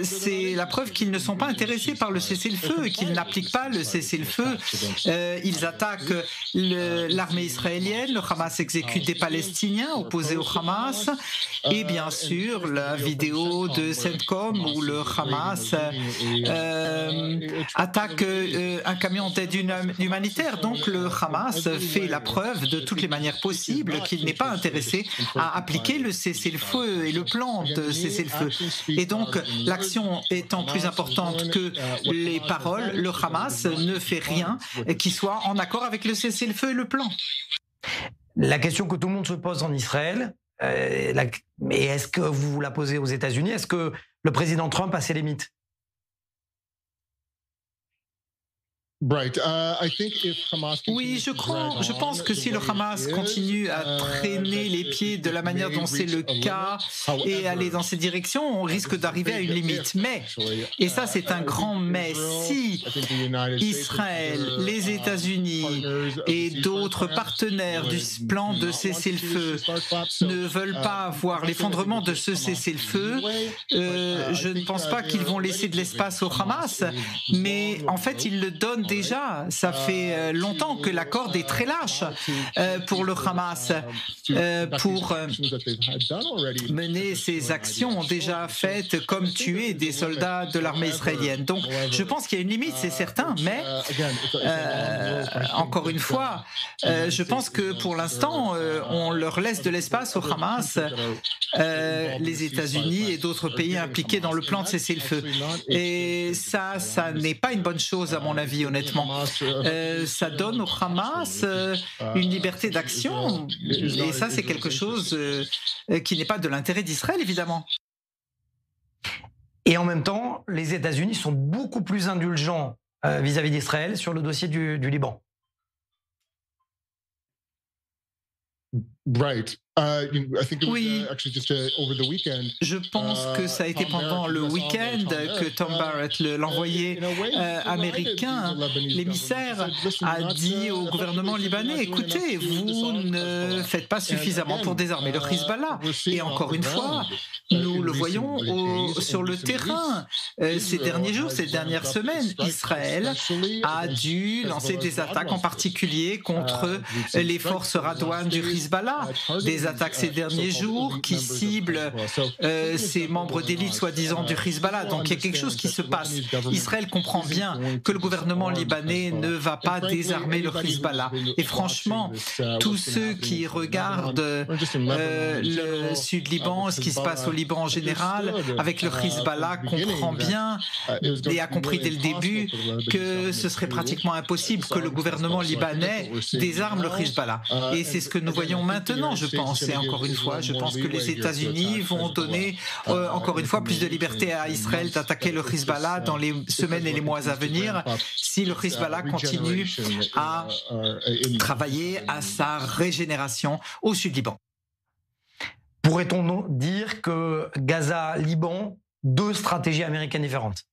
c'est la preuve qu'ils ne sont pas intéressés par le cessez-le-feu et qu'ils n'appliquent pas le cessez-le-feu. Ils attaquent l'armée israélienne, le Hamas exécute des Palestiniens opposés au Hamas, et bien sûr la vidéo de CENTCOM où le Hamas attaque un camion d'aide humanitaire. Donc le Hamas fait la preuve de toutes les manières possibles qu'il n'est pas intéressé à appliquer le cessez-le-feu et le plan de cessez-le-feu. Et donc l'action étant plus importante que les paroles, le Hamas ne fait rien qui soit en accord avec le cessez-le-feu et le plan. La question que tout le monde se pose en Israël, Mais est-ce que vous la posez aux États-Unis? Est-ce que le président Trump a ses limites? Oui, je pense que si le Hamas continue à traîner les pieds de la manière dont c'est le cas et aller dans cette direction, on risque d'arriver à une limite. Mais, et ça c'est un grand mais, si Israël, les États-Unis et d'autres partenaires du plan de cessez-le-feu ne veulent pas voir l'effondrement de ce cessez-le-feu, je ne pense pas qu'ils vont laisser de l'espace au Hamas, mais en fait ils le donnent déjà. Ça fait longtemps que la corde est très lâche pour le Hamas pour mener ces actions déjà faites comme tuer des soldats de l'armée israélienne. Donc je pense qu'il y a une limite, c'est certain, mais encore une fois, je pense que pour l'instant, on leur laisse de l'espace au Hamas, les États-Unis et d'autres pays impliqués dans le plan de cessez-le-feu. Et ça n'est pas une bonne chose à mon avis, honnêtement. Ça donne au Hamas une liberté d'action, et ça c'est quelque chose qui n'est pas de l'intérêt d'Israël, évidemment. Et en même temps, les États-Unis sont beaucoup plus indulgents vis-à-vis d'Israël sur le dossier du Liban. Oui, je pense que ça a été pendant le week-end que Tom Barrett, l'envoyé américain, l'émissaire, a dit au gouvernement libanais, écoutez, vous ne faites pas suffisamment pour désarmer le Hezbollah. Et encore une fois, nous le voyons sur le terrain. Ces derniers jours, ces dernières semaines, Israël a dû lancer des attaques, en particulier contre les forces Radouane du Hezbollah, des attaques ces derniers jours qui ciblent ces membres d'élite soi-disant du Hezbollah. Donc il y a quelque chose qui se passe. Israël comprend bien que le gouvernement libanais ne va pas désarmer le Hezbollah. Et franchement, tous ceux qui regardent le Sud-Liban, ce qui se passe au Liban en général, avec le Hezbollah, comprend bien et a compris dès le début que ce serait pratiquement impossible que le gouvernement libanais désarme le Hezbollah. Et c'est ce que nous voyons maintenant, je pense. Et encore une fois, je pense que les États-Unis vont donner encore une fois plus de liberté à Israël d'attaquer le Hezbollah dans les semaines et les mois à venir si le Hezbollah continue à travailler à sa régénération au Sud-Liban. Pourrait-on dire que Gaza-Liban, deux stratégies américaines différentes?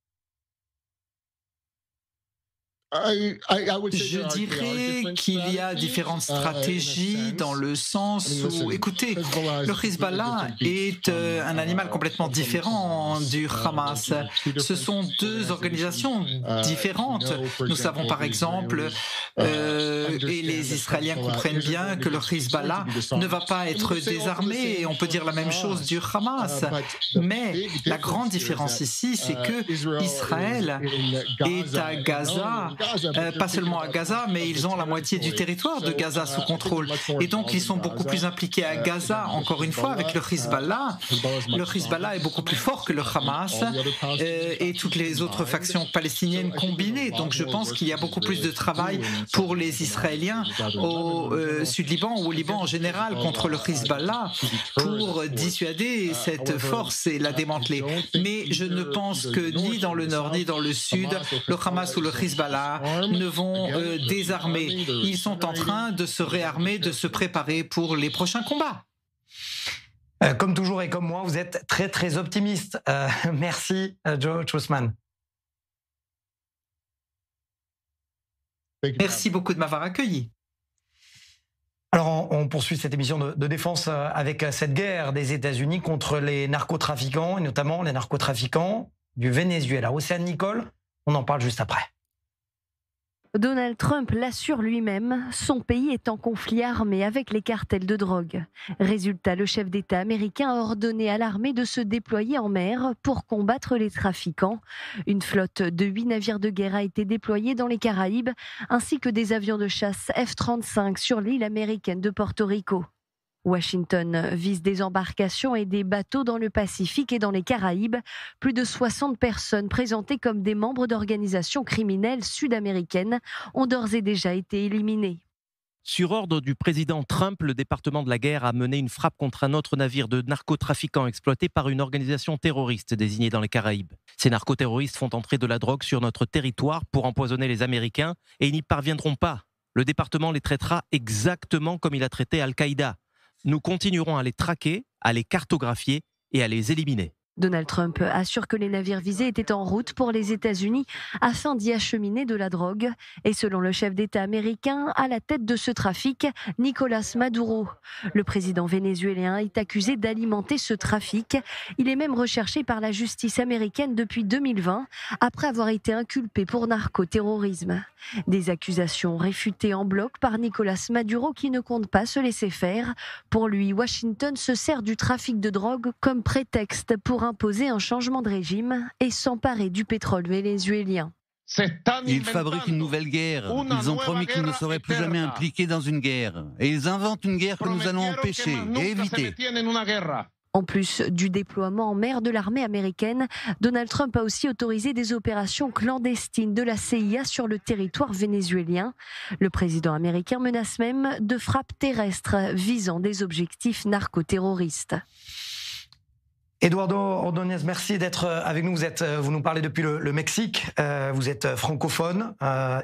Je dirais qu'il y a différentes stratégies dans le sens où, écoutez, le Hezbollah est un animal complètement différent du Hamas. Ce sont deux organisations différentes. Nous savons par exemple, et les Israéliens comprennent bien que le Hezbollah ne va pas être désarmé, et on peut dire la même chose du Hamas. Mais la grande différence ici, c'est que Israël est à Gaza, pas seulement à Gaza, mais ils ont la moitié du territoire de Gaza sous contrôle. Et donc, ils sont beaucoup plus impliqués à Gaza, encore une fois, avec le Hezbollah. Le Hezbollah est beaucoup plus fort que le Hamas et toutes les autres factions palestiniennes combinées. Donc, je pense qu'il y a beaucoup plus de travail pour les Israéliens au Sud-Liban ou au Liban en général contre le Hezbollah pour dissuader cette force et la démanteler. Mais je ne pense que ni dans le nord ni dans le sud, le Hamas ou le Hezbollah ne vont désarmer. Ils sont en train de se réarmer, de se préparer pour les prochains combats. Comme toujours et comme moi, vous êtes très très optimiste. Merci Joe Chusman. Merci beaucoup de m'avoir accueilli. Alors, on poursuit cette émission de défense avec cette guerre des États-Unis contre les narcotrafiquants, et notamment les narcotrafiquants du Venezuela. Océane Nicole, on en parle juste après. Donald Trump l'assure lui-même, son pays est en conflit armé avec les cartels de drogue. Résultat, le chef d'État américain a ordonné à l'armée de se déployer en mer pour combattre les trafiquants. Une flotte de 8 navires de guerre a été déployée dans les Caraïbes, ainsi que des avions de chasse F-35 sur l'île américaine de Porto Rico. Washington vise des embarcations et des bateaux dans le Pacifique et dans les Caraïbes. Plus de 60 personnes présentées comme des membres d'organisations criminelles sud-américaines ont d'ores et déjà été éliminées. Sur ordre du président Trump, le département de la guerre a mené une frappe contre un autre navire de narcotrafiquants exploité par une organisation terroriste désignée dans les Caraïbes. Ces narcoterroristes font entrer de la drogue sur notre territoire pour empoisonner les Américains et ils n'y parviendront pas. Le département les traitera exactement comme il a traité Al-Qaïda. Nous continuerons à les traquer, à les cartographier et à les éliminer. Donald Trump assure que les navires visés étaient en route pour les États-Unis afin d'y acheminer de la drogue. Et selon le chef d'État américain, à la tête de ce trafic, Nicolas Maduro. Le président vénézuélien est accusé d'alimenter ce trafic. Il est même recherché par la justice américaine depuis 2020, après avoir été inculpé pour narcoterrorisme. Des accusations réfutées en bloc par Nicolas Maduro qui ne compte pas se laisser faire. Pour lui, Washington se sert du trafic de drogue comme prétexte pour imposer un changement de régime et s'emparer du pétrole vénézuélien. Ils fabriquent une nouvelle guerre. Ils ont promis qu'ils ne seraient plus jamais impliqués dans une guerre. Et ils inventent une guerre que nous allons empêcher et éviter. En plus du déploiement en mer de l'armée américaine, Donald Trump a aussi autorisé des opérations clandestines de la CIA sur le territoire vénézuélien. Le président américain menace même de frappes terrestres visant des objectifs narcoterroristes. Eduardo Ordóñez, merci d'être avec nous. Vous nous parlez depuis le Mexique, vous êtes francophone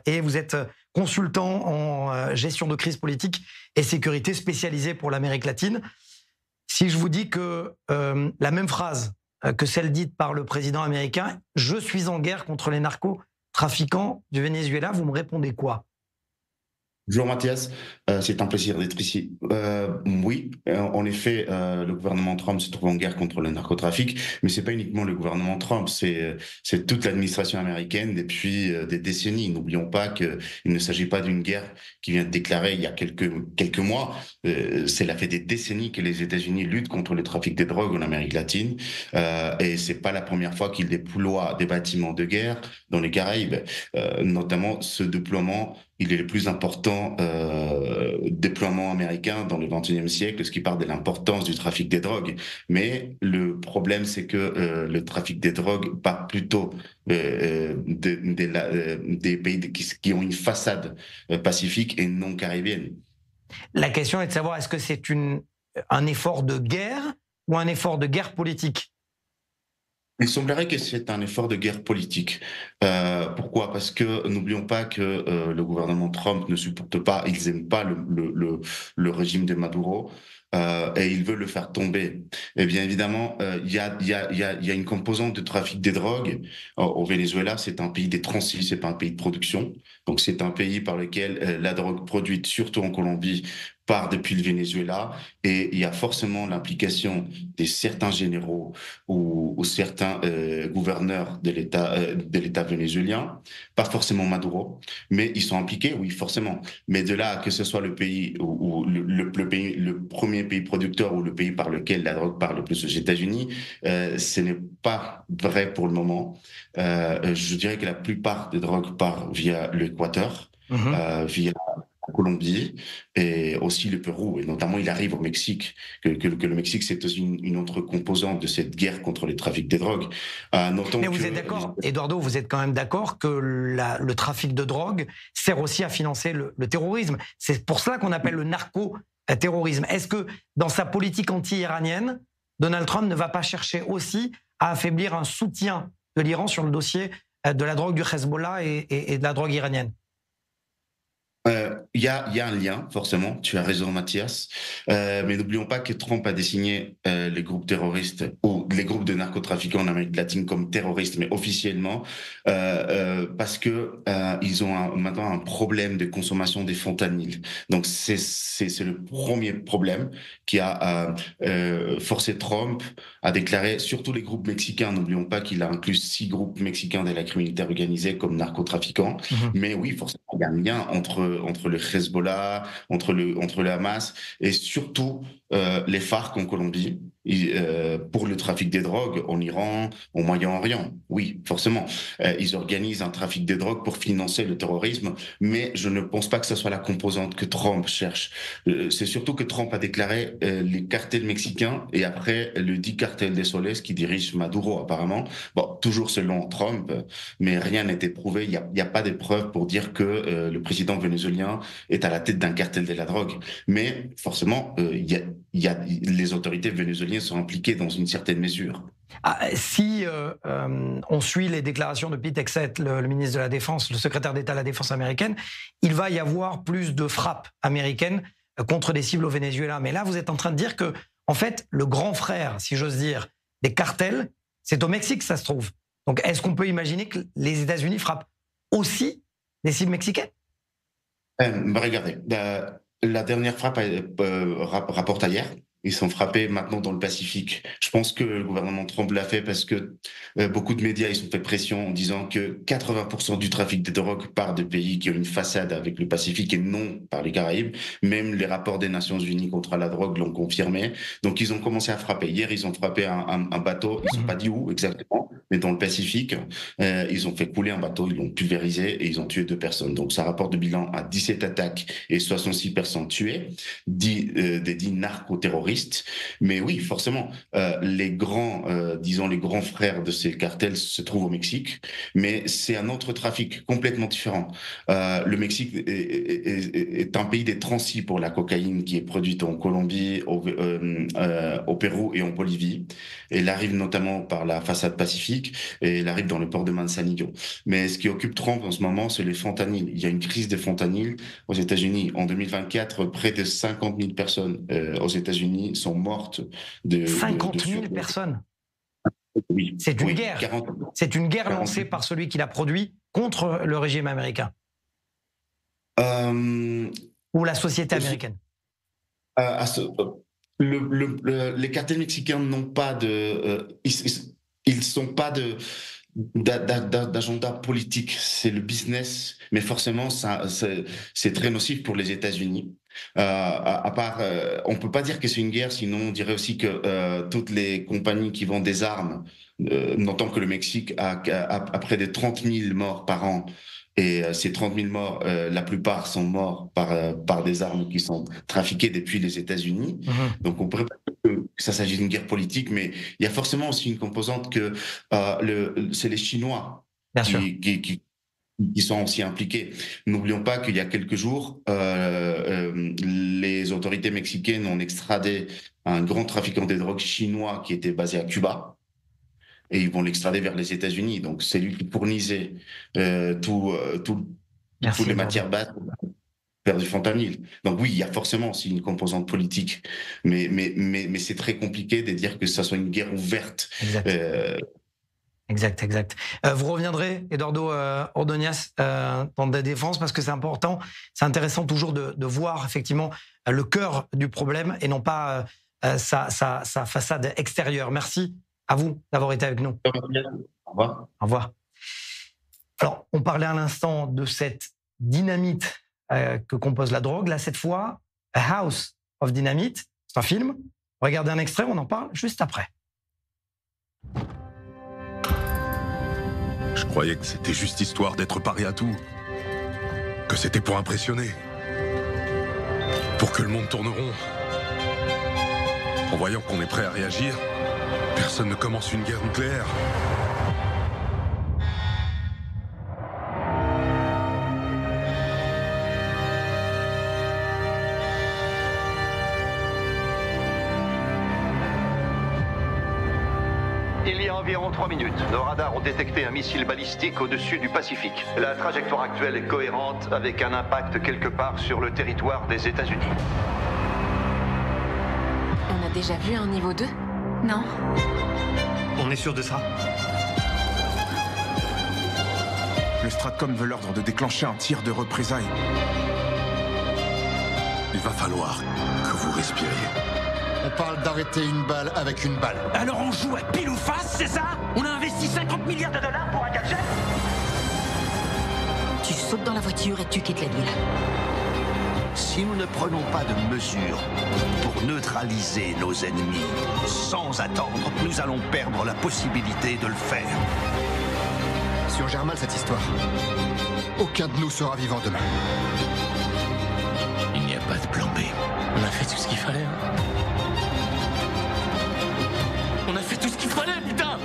et vous êtes consultant en gestion de crise politique et sécurité spécialisé pour l'Amérique latine. Si je vous dis que la même phrase que celle dite par le président américain, « Je suis en guerre contre les narcotrafiquants du Venezuela », vous me répondez quoi ? Bonjour Mathias, c'est un plaisir d'être ici. Oui, en effet, le gouvernement Trump se trouve en guerre contre le narcotrafic, mais c'est pas uniquement le gouvernement Trump, c'est toute l'administration américaine depuis des décennies. N'oublions pas qu'il ne s'agit pas d'une guerre qui vient de déclarer il y a quelques mois. Cela fait des décennies que les États-Unis luttent contre le trafic de drogue en Amérique latine, et c'est pas la première fois qu'ils déploient des bâtiments de guerre dans les Caraïbes. Notamment, ce déploiement, il est le plus important déploiement américain dans le XXIe siècle, ce qui parle de l'importance du trafic des drogues. Mais le problème, c'est que le trafic des drogues part plutôt des pays qui ont une façade pacifique et non caribéenne. La question est de savoir, est-ce que c'est un effort de guerre ou un effort de guerre politique ? Il semblerait que c'est un effort de guerre politique. Pourquoi ? Parce que n'oublions pas que le gouvernement Trump ne supporte pas, ils n'aiment pas le régime de Maduro. Et ils veulent le faire tomber. Et bien évidemment, il y a une composante de trafic des drogues. Au Venezuela, c'est un pays des transits, c'est pas un pays de production. Donc c'est un pays par lequel la drogue produite, surtout en Colombie, part depuis le Venezuela, et il y a forcément l'implication de certains généraux ou certains gouverneurs de l'État vénézuélien, pas forcément Maduro, mais ils sont impliqués, oui, forcément. Mais de là que ce soit le pays ou le premier pays producteur ou le pays par lequel la drogue part le plus aux États-Unis, ce n'est pas vrai pour le moment. Je dirais que la plupart des drogues partent via l'Équateur, via la Colombie et aussi le Pérou, et notamment il arrive au Mexique, que le Mexique c'est une autre composante de cette guerre contre les trafics des drogues. Mais vous êtes d'accord, Eduardo, vous êtes quand même d'accord que le trafic de drogue sert aussi à financer le terrorisme. C'est pour cela qu'on appelle le narco-terrorisme. Est-ce que dans sa politique anti-iranienne, Donald Trump ne va pas chercher aussi à affaiblir un soutien de l'Iran sur le dossier de la drogue du Hezbollah et de la drogue iranienne ? Il y a un lien, forcément, tu as raison Mathias, mais n'oublions pas que Trump a désigné les groupes terroristes ou les groupes de narcotrafiquants en Amérique latine comme terroristes, mais officiellement, parce que ils ont maintenant un problème de consommation des fentanyl. Donc c'est le premier problème qui a forcé Trump à déclarer, surtout les groupes mexicains, n'oublions pas qu'il a inclus 6 groupes mexicains de la criminalité organisée comme narcotrafiquants, mais oui, forcément, il y a un lien entre le Hezbollah, entre le Hamas et surtout les FARC en Colombie. pour le trafic des drogues en Iran, au Moyen-Orient. Oui, forcément. Ils organisent un trafic des drogues pour financer le terrorisme, mais je ne pense pas que ce soit la composante que Trump cherche. C'est surtout que Trump a déclaré les cartels mexicains et après le dit cartel des Soles qui dirige Maduro apparemment. Bon, toujours selon Trump, mais rien n'est éprouvé. Il n'y a pas de preuves pour dire que le président vénézuélien est à la tête d'un cartel de la drogue. Mais forcément, les autorités vénézuéliennes sont impliqués dans une certaine mesure. Si on suit les déclarations de Pete Hegseth, le ministre de la Défense, le secrétaire d'État à la Défense américaine, il va y avoir plus de frappes américaines contre des cibles au Venezuela. Mais là, vous êtes en train de dire que, en fait, le grand frère, si j'ose dire, des cartels, c'est au Mexique, ça se trouve. Donc, est-ce qu'on peut imaginer que les États-Unis frappent aussi des cibles mexicaines? Regardez, la dernière frappe rapporte hier. Ils sont frappés maintenant dans le Pacifique. Je pense que le gouvernement Trump l'a fait parce que beaucoup de médias ils ont fait pression en disant que 80% du trafic de drogue part de pays qui ont une façade avec le Pacifique et non par les Caraïbes. Même les rapports des Nations Unies contre la drogue l'ont confirmé. Donc ils ont commencé à frapper. Hier, ils ont frappé un bateau. Ils n'ont pas dit où exactement, mais dans le Pacifique. Ils ont fait couler un bateau, ils l'ont pulvérisé et ils ont tué 2 personnes. Donc ça rapporte de bilan à 17 attaques et 66 personnes tuées, des dits narcoterroristes. Mais oui, forcément, les grands frères de ces cartels se trouvent au Mexique, mais c'est un autre trafic complètement différent. Le Mexique est un pays des transits pour la cocaïne qui est produite en Colombie, au Pérou et en Bolivie. Elle arrive notamment par la façade pacifique et elle arrive dans le port de Manzanillo. Mais ce qui occupe Trump en ce moment, c'est les fentanyl. Il y a une crise des fentanyl aux États-Unis. En 2024, près de 50 000 personnes aux États-Unis sont mortes de 50 000 personnes. Oui. C'est une guerre. C'est une guerre lancée par celui qui l'a produit contre le régime américain. Ou la société américaine. Les cartels mexicains n'ont pas de... ils sont pas d'agenda politique. C'est le business, mais forcément, c'est très nocif pour les États-Unis. On peut pas dire que c'est une guerre, sinon on dirait aussi que toutes les compagnies qui vendent des armes, n'entendent que le Mexique a près de 30 000 morts par an. Et ces 30 000 morts, la plupart sont morts par des armes qui sont trafiquées depuis les États-Unis. Donc on pourrait pas dire que ça s'agit d'une guerre politique, mais il y a forcément aussi une composante que c'est les Chinois qui sont aussi impliqués. N'oublions pas qu'il y a quelques jours, les autorités mexicaines ont extradé un grand trafiquant de drogue chinois qui était basé à Cuba. Et ils vont l'extrader vers les États-Unis. Donc, c'est lui qui fournissait toutes les matières basses vers du fentanyl. Donc oui, il y a forcément aussi une composante politique. Mais c'est très compliqué de dire que ça soit une guerre ouverte. Exact. Vous reviendrez, Eduardo Ordóñez, dans la défense, parce que c'est important. C'est intéressant toujours de voir effectivement le cœur du problème et non pas sa façade extérieure. Merci à vous d'avoir été avec nous. Au revoir. Au revoir. Alors, on parlait à l'instant de cette dynamite que compose la drogue. Là, cette fois, A House of Dynamite, c'est un film. Regardez un extrait, on en parle juste après. Je croyais que c'était juste histoire d'être paré à tout. Que c'était pour impressionner. Pour que le monde tourne rond. En voyant qu'on est prêt à réagir, personne ne commence une guerre nucléaire. Il y a environ 3 minutes, nos radars ont détecté un missile balistique au-dessus du Pacifique. La trajectoire actuelle est cohérente avec un impact quelque part sur le territoire des États-Unis. On a déjà vu un niveau 2 ? Non. On est sûr de ça ? Le Stratcom veut l'ordre de déclencher un tir de représailles. Il va falloir que vous respiriez. On parle d'arrêter une balle avec une balle. Alors on joue à pile ou face, c'est ça ? On a investi 50 milliards de dollars pour un gadget ? Tu sautes dans la voiture et tu quittes la ville. Si nous ne prenons pas de mesures pour neutraliser nos ennemis, sans attendre, nous allons perdre la possibilité de le faire. Si on gère mal cette histoire, aucun de nous sera vivant demain. Il n'y a pas de plan B. On a fait tout ce qu'il fallait. On a fait tout ce qu'il fallait, putain!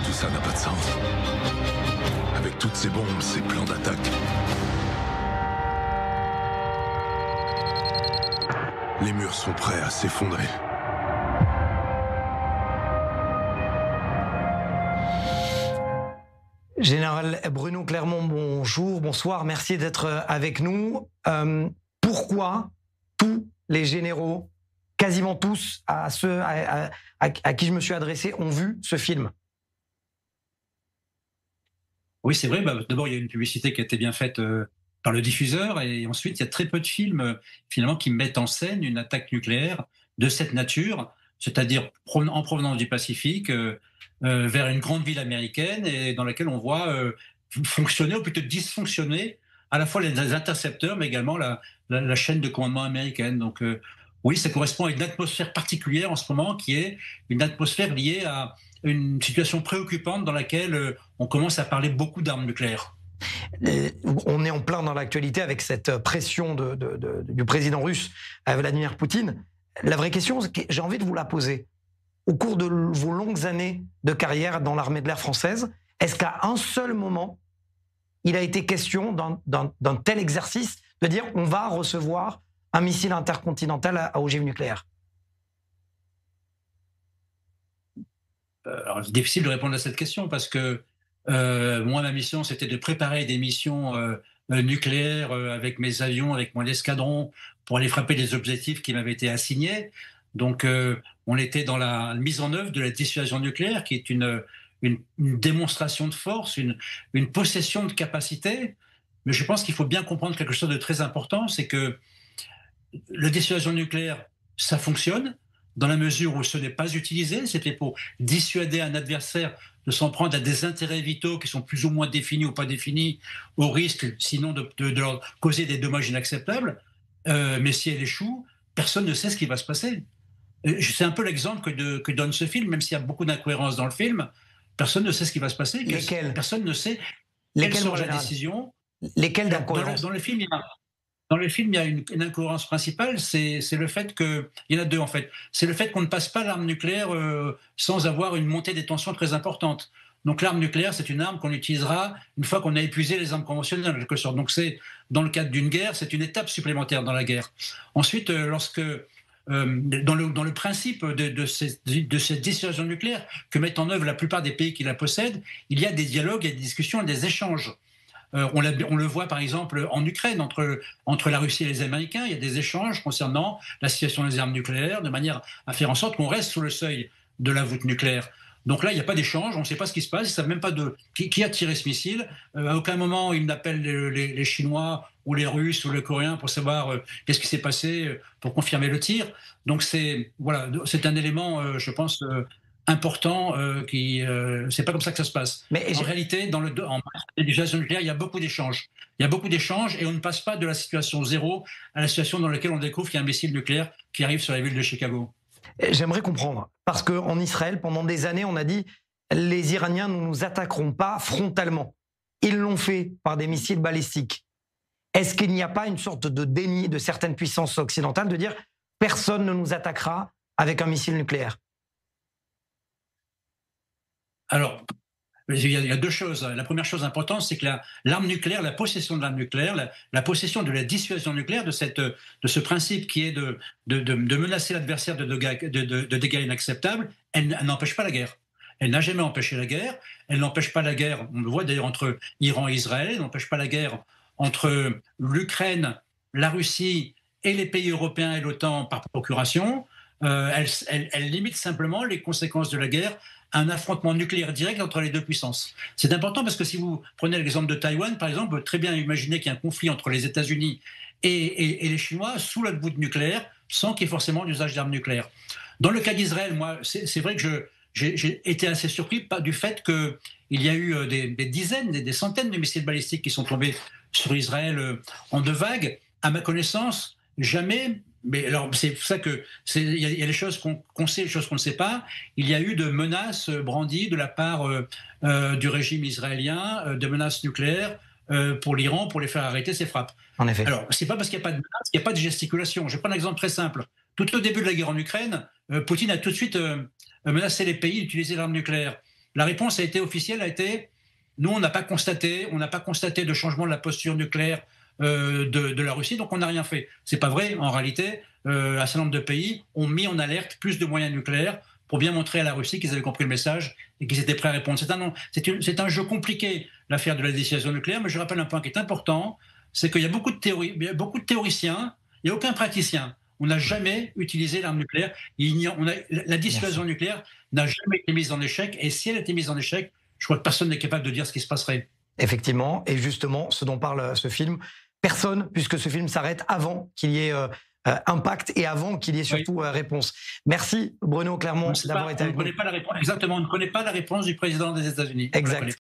Tout ça n'a pas de sens. Avec toutes ces bombes, ces plans d'attaque. Les murs sont prêts à s'effondrer. Général Bruno Clermont, bonjour, bonsoir, merci d'être avec nous. Pourquoi tous les généraux, quasiment tous, à ceux à qui je me suis adressé, ont vu ce film? Oui, c'est vrai. D'abord, il y a une publicité qui a été bien faite par le diffuseur, et ensuite, il y a très peu de films finalement qui mettent en scène une attaque nucléaire de cette nature, c'est-à-dire en provenance du Pacifique, vers une grande ville américaine, et dans laquelle on voit fonctionner, ou plutôt dysfonctionner, à la fois les intercepteurs, mais également la chaîne de commandement américaine. Donc oui, ça correspond à une atmosphère particulière en ce moment, qui est une atmosphère liée à une situation préoccupante dans laquelle on commence à parler beaucoup d'armes nucléaires. On est en plein dans l'actualité avec cette pression du président russe, Vladimir Poutine. La vraie question, j'ai envie de vous la poser. Au cours de vos longues années de carrière dans l'armée de l'air française, est-ce qu'à un seul moment, il a été question d'un tel exercice de dire on va recevoir un missile intercontinental à ogive nucléaire? Alors, c'est difficile de répondre à cette question parce que moi, ma mission, c'était de préparer des missions nucléaires avec mes avions, avec mon escadron, pour aller frapper les objectifs qui m'avaient été assignés. Donc, on était dans la mise en œuvre de la dissuasion nucléaire, qui est une démonstration de force, une possession de capacité. Mais je pense qu'il faut bien comprendre quelque chose de très important, c'est que la dissuasion nucléaire, ça fonctionne, dans la mesure où ce n'est pas utilisé. C'était pour dissuader un adversaire de s'en prendre à des intérêts vitaux qui sont plus ou moins définis ou pas définis, au risque sinon de leur causer des dommages inacceptables. Mais si elle échoue, personne ne sait ce qui va se passer. C'est un peu l'exemple que donne ce film, même s'il y a beaucoup d'incohérences dans le film. Personne ne sait ce qui va se passer. Personne ne sait quelle sera la décision. Lesquelles d'incohérences? Dans le film, il y a une incohérence principale, c'est le fait que... Il y en a deux, en fait. C'est le fait qu'on ne passe pas l'arme nucléaire sans avoir une montée des tensions très importante. Donc l'arme nucléaire, c'est une arme qu'on utilisera une fois qu'on a épuisé les armes conventionnelles, en quelque sorte. Donc c'est, dans le cadre d'une guerre, c'est une étape supplémentaire dans la guerre. Ensuite, lorsque... dans le principe de cette dissuasion nucléaire que mettent en œuvre la plupart des pays qui la possèdent, il y a des dialogues, il y a des discussions, des échanges. On le voit par exemple en Ukraine, entre la Russie et les Américains, il y a des échanges concernant la situation des armes nucléaires, de manière à faire en sorte qu'on reste sous le seuil de la voûte nucléaire. Donc là, il n'y a pas d'échange, on ne sait pas ce qui se passe, ils ne savent même pas qui a tiré ce missile. À aucun moment, ils n'appellent les Chinois ou les Russes ou les Coréens pour savoir qu'est-ce qui s'est passé, pour confirmer le tir. Donc c'est un élément, je pense, important. C'est pas comme ça que ça se passe. Mais en réalité, en dissuasion nucléaire, il y a beaucoup d'échanges. Il y a beaucoup d'échanges et on ne passe pas de la situation zéro à la situation dans laquelle on découvre qu'il y a un missile nucléaire qui arrive sur la ville de Chicago. J'aimerais comprendre, parce qu'en Israël, pendant des années, on a dit les Iraniens ne nous attaqueront pas frontalement. Ils l'ont fait par des missiles balistiques. Est-ce qu'il n'y a pas une sorte de déni de certaines puissances occidentales de dire personne ne nous attaquera avec un missile nucléaire? Alors, il y a deux choses. La première chose importante, c'est que l'arme nucléaire, la possession de l'arme nucléaire, la possession de la dissuasion nucléaire, de ce principe qui est de menacer l'adversaire de dégâts inacceptables, elle n'empêche pas la guerre. Elle n'a jamais empêché la guerre. Elle n'empêche pas la guerre, on le voit d'ailleurs entre Iran et Israël, elle n'empêche pas la guerre entre l'Ukraine, la Russie et les pays européens et l'OTAN par procuration. Elle limite simplement les conséquences de la guerre à un affrontement nucléaire direct entre les deux puissances. C'est important parce que si vous prenez l'exemple de Taïwan, par exemple, vous pouvez très bien imaginer qu'il y a un conflit entre les États-Unis et les Chinois sous la voûte nucléaire, sans qu'il y ait forcément l'usage d'armes nucléaires. Dans le cas d'Israël, moi, c'est vrai que j'ai été assez surpris du fait qu'il il y a eu des dizaines, des centaines de missiles balistiques qui sont tombés sur Israël en 2 vagues. À ma connaissance, jamais. Mais alors, c'est pour ça que il y a des choses qu'on sait, des choses qu'on ne sait pas. Il y a eu de menaces brandies de la part du régime israélien, de menaces nucléaires pour l'Iran, pour les faire arrêter ces frappes. En effet. Alors, c'est pas parce qu'il n'y a pas de menaces, qu'il n'y a pas de gesticulation. Je vais prendre un exemple très simple. Tout au début de la guerre en Ukraine, Poutine a tout de suite menacé les pays d'utiliser l'arme nucléaire. La réponse officielle a été nous, on n'a pas constaté de changement de la posture nucléaire de la Russie, donc on n'a rien fait. C'est pas vrai. En réalité, un certain nombre de pays ont mis en alerte plus de moyens nucléaires pour bien montrer à la Russie qu'ils avaient compris le message et qu'ils étaient prêts à répondre. C'est un jeu compliqué, l'affaire de la dissuasion nucléaire, mais je rappelle un point qui est important, c'est qu'il y a beaucoup de théoriciens, il n'y a aucun praticien. On n'a jamais utilisé l'arme nucléaire. La dissuasion nucléaire n'a jamais été mise en échec, et si elle a été mise en échec, je crois que personne n'est capable de dire ce qui se passerait. Effectivement, et justement, ce dont parle ce film, personne, puisque ce film s'arrête avant qu'il y ait impact et avant qu'il y ait surtout réponse. Merci Bruno Clermont d'avoir été avec nous. Exactement, on ne connaît pas la réponse du président des États-Unis. Exact.